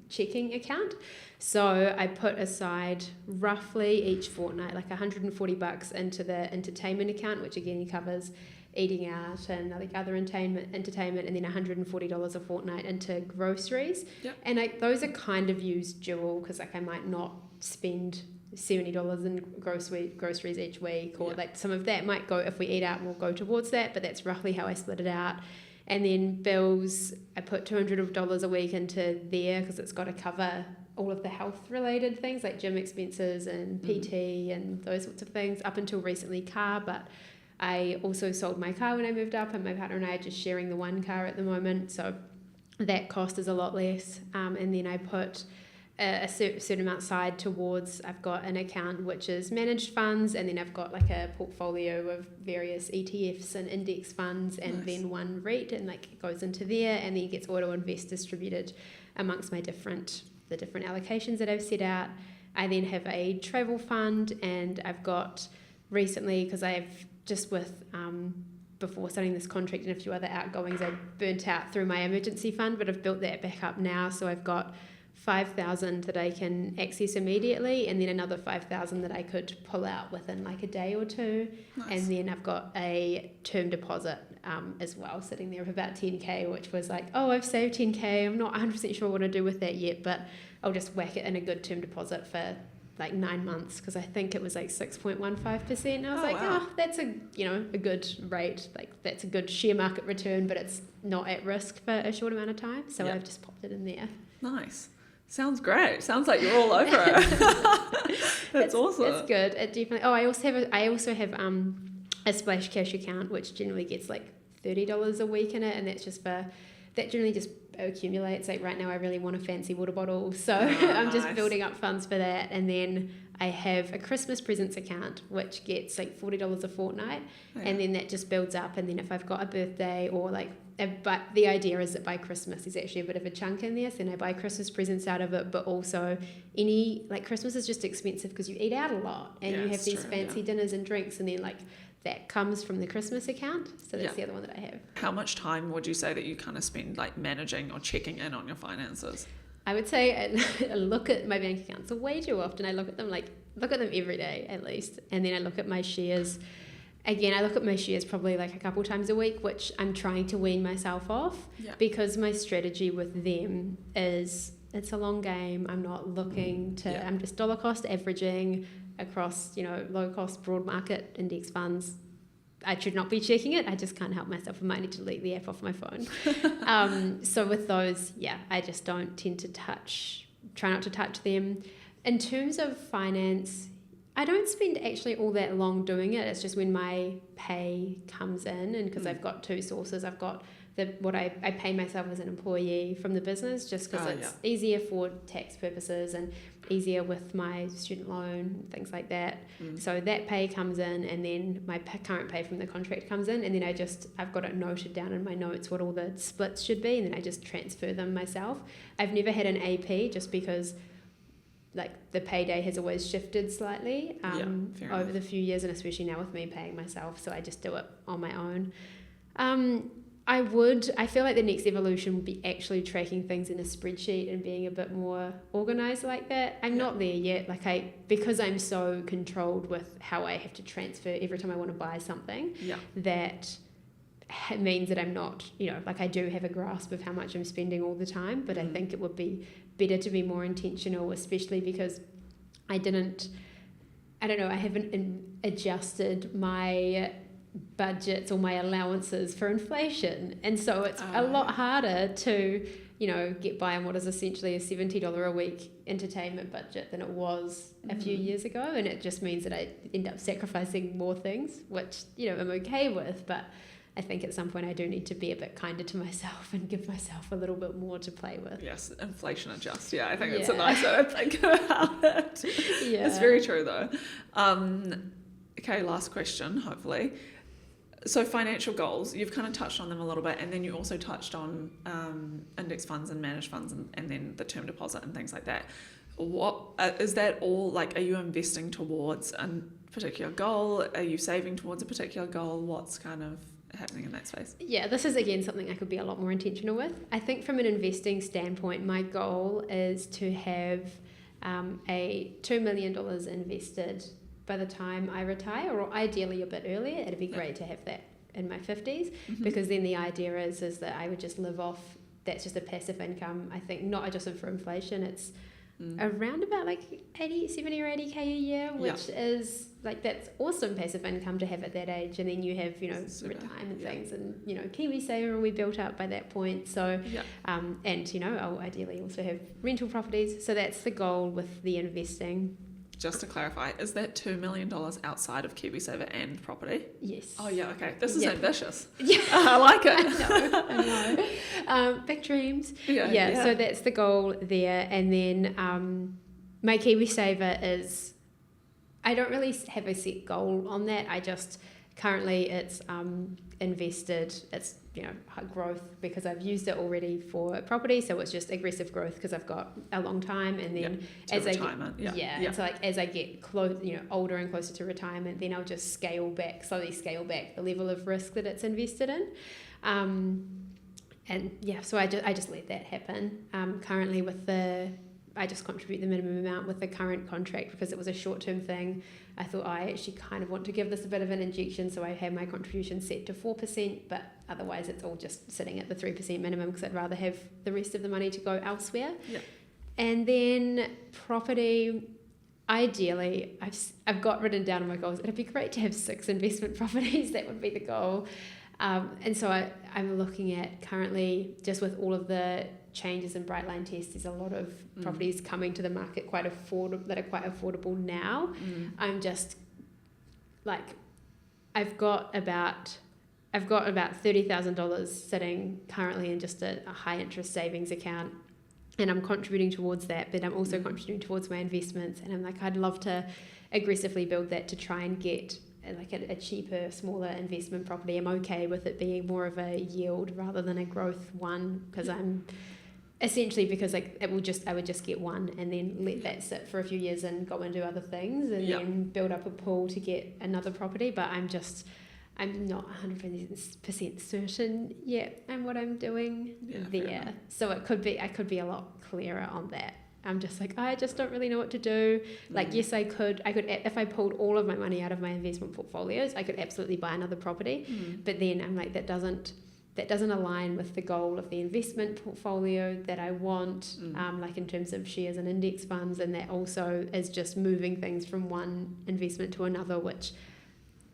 Speaker 2: checking account. So I put aside roughly each fortnight like $140 into the entertainment account, which again covers eating out and other entertainment, and then $140 a fortnight into groceries.
Speaker 1: Yep.
Speaker 2: And those are kind of used dual because I might not spend $70 in groceries each week, or some of that might go, if we eat out, we'll go towards that, but that's roughly how I split it out. And then bills, I put $200 a week into there because it's got to cover all of the health related things like gym expenses and PT and those sorts of things. Up until recently, car, but I also sold my car when I moved up, and my partner and I are just sharing the one car at the moment, so that cost is a lot less. And then I put a certain amount aside towards, I've got an account which is managed funds, and then I've got a portfolio of various ETFs and index funds, and then one REIT, and it goes into there, and then it gets auto invest distributed amongst the different allocations that I've set out. I then have a travel fund, and I've got recently, because I've just with before starting this contract and a few other outgoings, I burnt out through my emergency fund, but I've built that back up now, so I've got $5,000 that I can access immediately, and then another $5,000 that I could pull out within a day or two. Nice. And then I've got a term deposit as well sitting there of about $10K, which was I've saved $10K. I'm not 100% sure what to do with that yet, but I'll just whack it in a good term deposit for 9 months, because I think it was 6.15%. And I was wow. That's a good rate. That's a good share market return, but it's not at risk for a short amount of time. So I've just popped it in there. Nice.
Speaker 1: Sounds great. Sounds like you're all over it. That's awesome.
Speaker 2: It's good. It definitely. Oh, I also have a splash cash account, which generally gets $30 a week in it, and that's that generally just accumulates. Right now I really want a fancy water bottle, so I'm just building up funds for that. And then I have a Christmas presents account which gets $40 a fortnight, and then that just builds up. And then if I've got a birthday or but the idea is that by Christmas there's actually a bit of a chunk in there, so then I buy Christmas presents out of it. But also Christmas is just expensive because you eat out a lot, and you have these fancy dinners and drinks, and then that comes from the Christmas account. So that's the other one that I have.
Speaker 1: How much time would you say that you kind of spend managing or checking in on your finances?
Speaker 2: I would say I look at my bank accounts way too often. I look at them every day at least, and then I look at my shares. Again, I look at my shares probably a couple times a week, which I'm trying to wean myself off, because my strategy with them is it's a long game. I'm not looking to, I'm just dollar cost averaging across, low cost broad market index funds. I should not be checking it. I just can't help myself. I might need to delete the app off my phone. So with those, I just don't tend to try not to touch them. In terms of finance, I don't spend actually all that long doing it. It's just when my pay comes in, and because I've got two sources. I've got what I pay myself as an employee from the business, just because it's easier for tax purposes and easier with my student loan, things like that. So that pay comes in, and then my current pay from the contract comes in, and then I've got it noted down in my notes what all the splits should be, and then I just transfer them myself. I've never had an AP, just because the payday has always shifted slightly over the few years, and especially now with me paying myself, so I just do it on my own. I feel like the next evolution would be actually tracking things in a spreadsheet and being a bit more organised like that. I'm not there yet. Because I'm so controlled with how I have to transfer every time I want to buy something, that it means that I'm not, like I do have a grasp of how much I'm spending all the time, but I think it would be better to be more intentional, especially because I haven't adjusted my budgets or my allowances for inflation. And so it's a lot harder to, get by on what is essentially a $70 a week entertainment budget than it was a few years ago. And it just means that I end up sacrificing more things, which, I'm okay with, but I think at some point I do need to be a bit kinder to myself and give myself a little bit more to play with.
Speaker 1: Yes, inflation adjust. Yeah, I think it's a nice way to think about it.
Speaker 2: Yeah.
Speaker 1: It's very true though. Okay, last question, hopefully. So financial goals, you've kind of touched on them a little bit, and then you also touched on index funds and managed funds and then the term deposit and things like that. What is that all, like, are you investing towards a particular goal? Are you saving towards a particular goal? What's kind of happening in that space?
Speaker 2: Yeah, this is again something I could be a lot more intentional with. I think from an investing standpoint, my goal is to have a $2 million invested by the time I retire, or ideally a bit earlier. It'd be great to have that in my 50s, because then the idea is that I would just live off, that's just a passive income. I think not adjusted for inflation, it's around about like 70 or 80k a year, which is like, that's awesome passive income to have at that age. And then you have, retirement things, and Kiwis will be built up by that point. So and I'll ideally also have rental properties. So that's the goal with the investing.
Speaker 1: Just to clarify, is that $2 million outside of KiwiSaver and property?
Speaker 2: Yes.
Speaker 1: Oh yeah, okay. This is ambitious.
Speaker 2: Yeah.
Speaker 1: I like it.
Speaker 2: I know. Big dreams.
Speaker 1: Yeah.
Speaker 2: So that's the goal there. And then my KiwiSaver is, I don't really have a set goal on that. I just, currently it's invested, it's growth because I've used it already for property, so it's just aggressive growth because I've got a long time, and then as retirement. And so like as I get close, older and closer to retirement, then I'll just slowly scale back the level of risk that it's invested in, so I just let that happen. Currently I just contribute the minimum amount with the current contract because it was a short-term thing. I thought I actually kind of want to give this a bit of an injection, so I had my contribution set to 4%, but otherwise it's all just sitting at the 3% minimum because I'd rather have the rest of the money to go elsewhere. Yeah. And then property, ideally, I've got written down on my goals, it'd be great to have 6 investment properties. That would be the goal. And so I'm looking at currently, just with all of the changes in bright line tests, there's a lot of properties coming to the market that are quite affordable now. I'm just like, I've got about $30,000 sitting currently in just a high interest savings account, and I'm contributing towards that, but I'm also contributing towards my investments, and I'm like, I'd love to aggressively build that to try and get like a cheaper, smaller investment property. I'm okay with it being more of a yield rather than a growth one, because like I would just get one and then let that sit for a few years and go and do other things, and then build up a pool to get another property. But I'm not 100% certain yet on what I'm doing there. So I could be a lot clearer on that. I'm just like, I just don't really know what to do. Like, yes, I could, if I pulled all of my money out of my investment portfolios, I could absolutely buy another property. But then I'm like, that doesn't align with the goal of the investment portfolio that I want, like in terms of shares and index funds. And that also is just moving things from one investment to another, which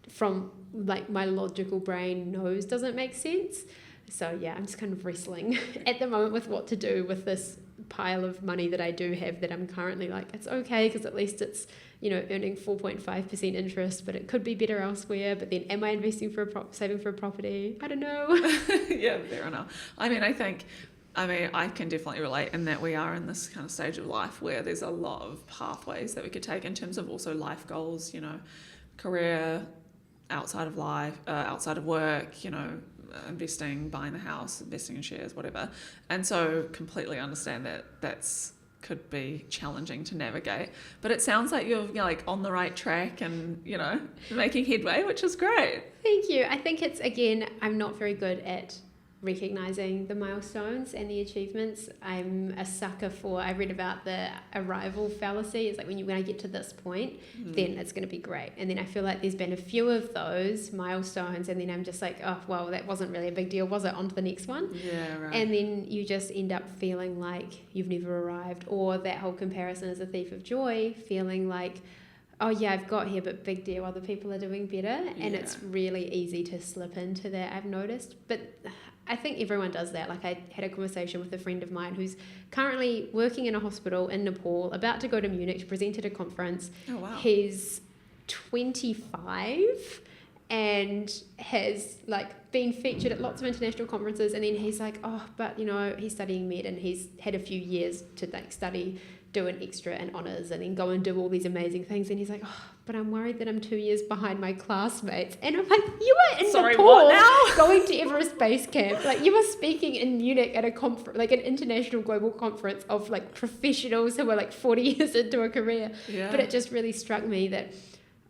Speaker 2: from like my logical brain knows doesn't make sense. So yeah, I'm just kind of wrestling at the moment with what to do with this pile of money that I do have, that I'm currently like, it's okay because at least it's earning 4.5% interest, but it could be better elsewhere. But then am I investing saving for a property? I don't know.
Speaker 1: Yeah, fair enough. I can definitely relate in that we are in this kind of stage of life where there's a lot of pathways that we could take in terms of also life goals, career, outside of life, outside of work, investing, buying the house, investing in shares, whatever. And so completely understand that's could be challenging to navigate. But it sounds like you're like on the right track and, making headway, which is great.
Speaker 2: Thank you. I think it's, again, I'm not very good at recognizing the milestones and the achievements. I'm a sucker for, I read about the arrival fallacy. It's like when I get to this point, then it's going to be great. And then I feel like there's been a few of those milestones, and then I'm just like, oh, well, that wasn't really a big deal, was it? On to the next one.
Speaker 1: Yeah, right.
Speaker 2: And then you just end up feeling like you've never arrived, or that whole comparison is a thief of joy, feeling like, oh yeah, I've got here, but big deal, other people are doing better. And it's really easy to slip into that, I've noticed. But I think everyone does that. Like, I had a conversation with a friend of mine who's currently working in a hospital in Nepal, about to go to Munich to present at a conference.
Speaker 1: Oh, wow.
Speaker 2: He's 25 and has like been featured at lots of international conferences, and then he's like, oh, but he's studying med, and he's had a few years to like study, do an extra and honours, and then go and do all these amazing things. And he's like, oh, but I'm worried that I'm 2 years behind my classmates. And I'm like, you were in Nepal,
Speaker 1: what now?
Speaker 2: going to Everest Base Camp. Like, you were speaking in Munich at a conference, like an international global conference of like professionals who were like 40 years into a career.
Speaker 1: Yeah.
Speaker 2: But it just really struck me that,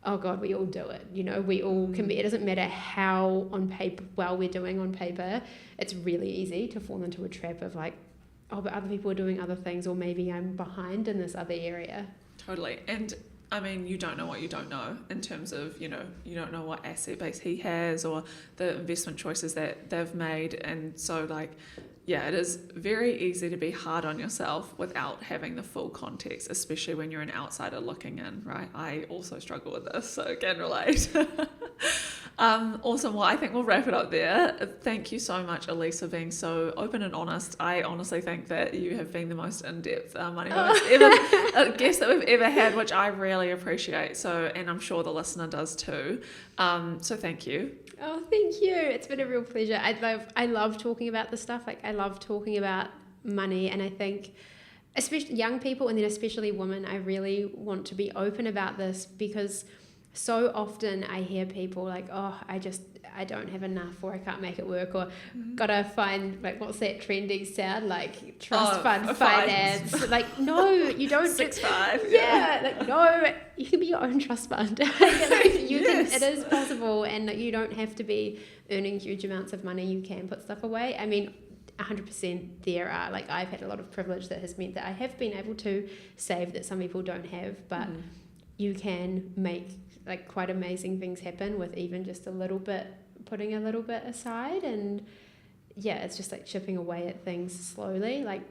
Speaker 2: oh God, we all do it. We all can be. It doesn't matter how on paper well we're doing on paper. It's really easy to fall into a trap of like, oh, but other people are doing other things, or maybe I'm behind in this other area.
Speaker 1: Totally. And I mean, you don't know what you don't know, in terms of, you don't know what asset base he has or the investment choices that they've made. And so like, yeah, it is very easy to be hard on yourself without having the full context, especially when you're an outsider looking in, right? I also struggle with this, so can relate. Awesome. Well, I think we'll wrap it up there. Thank you so much, Elise, for being so open and honest. I honestly think that you have been the most in-depth money guest that we've ever had, which I really appreciate. So, and I'm sure the listener does too. So thank you.
Speaker 2: Oh, thank you. It's been a real pleasure. I love talking about this stuff. Like, I love talking about money, and I think especially young people, and then especially women, I really want to be open about this, because so often I hear people like, oh, I don't have enough, or I can't make it work, or gotta find, like, what's that trendy sound, like trust fund finance. Like, no, you don't.
Speaker 1: 6-5.
Speaker 2: Yeah, like, no, you can be your own trust fund. Like, you can, it is possible, and you don't have to be earning huge amounts of money. You can put stuff away. I mean, 100% there are, like, I've had a lot of privilege that has meant that I have been able to save that some people don't have, but you can make like quite amazing things happen with even just a little bit, putting a little bit aside. And yeah, it's just like chipping away at things slowly. Like,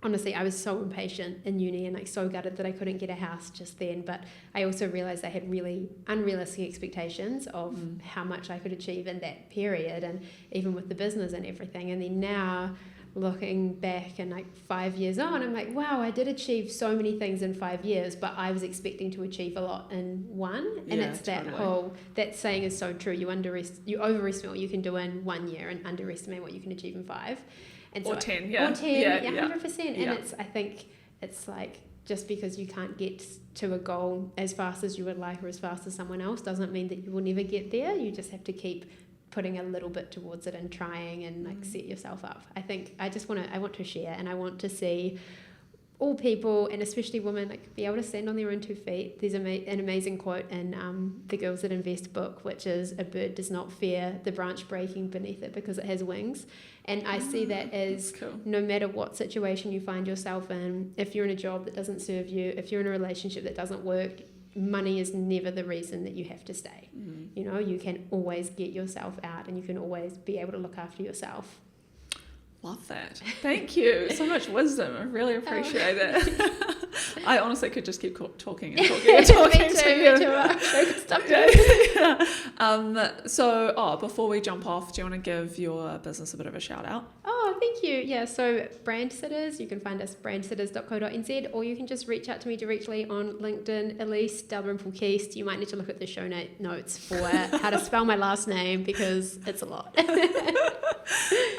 Speaker 2: honestly, I was so impatient in uni and like so gutted that I couldn't get a house just then, but I also realized I had really unrealistic expectations of how much I could achieve in that period, and even with the business and everything. And then now, looking back and like 5 years on, I'm like, wow, I did achieve so many things in 5 years, but I was expecting to achieve a lot in one. And it's that whole, that saying is so true. You overestimate what you can do in 1 year and underestimate what you can achieve in 5. And so,
Speaker 1: Or 10, yeah.
Speaker 2: Or 10, yeah, 100%.
Speaker 1: Yeah.
Speaker 2: And I think it's like, just because you can't get to a goal as fast as you would like, or as fast as someone else, doesn't mean that you will never get there. You just have to keep putting a little bit towards it and trying, and like set yourself up. I think I want to share, and I want to see all people, and especially women, like, be able to stand on their own 2 feet. There's an amazing quote in the Girls That Invest book, which is, a bird does not fear the branch breaking beneath it because it has wings. And I see that as
Speaker 1: cool.
Speaker 2: No matter what situation you find yourself in, if you're in a job that doesn't serve you, if you're in a relationship that doesn't work, money is never the reason that you have to stay. You can always get yourself out, and you can always be able to look after yourself.
Speaker 1: Love that. Thank you. So much wisdom. I really appreciate it. I honestly could just keep talking and talking and talking to you. So, before we jump off, do you want to give your business a bit of a shout out?
Speaker 2: Oh, thank you. Yeah, so Brand Sitters, you can find us brandsitters.co.nz, or you can just reach out to me directly on LinkedIn, Elise Dalrymple-Keast. You might need to look at the show notes for how to spell my last name, because it's a lot.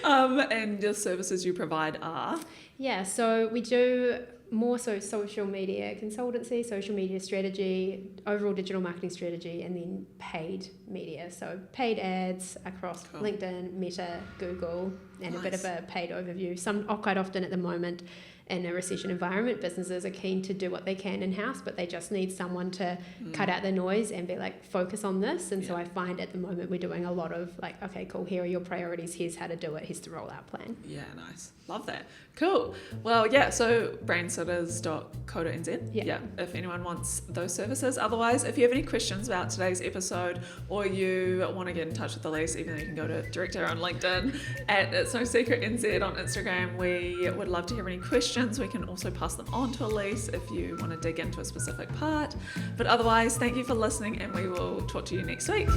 Speaker 1: And the services you provide are?
Speaker 2: Yeah, so we do more so social media consultancy, social media strategy, overall digital marketing strategy, and then paid media. So paid ads across LinkedIn, Meta, Google, and a bit of a paid overview. Quite often at the moment, in a recession environment, businesses are keen to do what they can in-house, but they just need someone to cut out the noise and be like, focus on this. And so I find at the moment we're doing a lot of like, okay, cool, here are your priorities, here's how to do it, here's the rollout plan.
Speaker 1: Yeah, nice. Love that. Cool. Well, yeah, so brainsitters.co.nz. Yeah, if anyone wants those services. Otherwise, if you have any questions about today's episode or you want to get in touch with Elise, even though you can go to direct her on LinkedIn at It's No Secret NZ on Instagram, we would love to hear any questions. We can also pass them on to Elise if you want to dig into a specific part. But otherwise, thank you for listening and we will talk to you next week.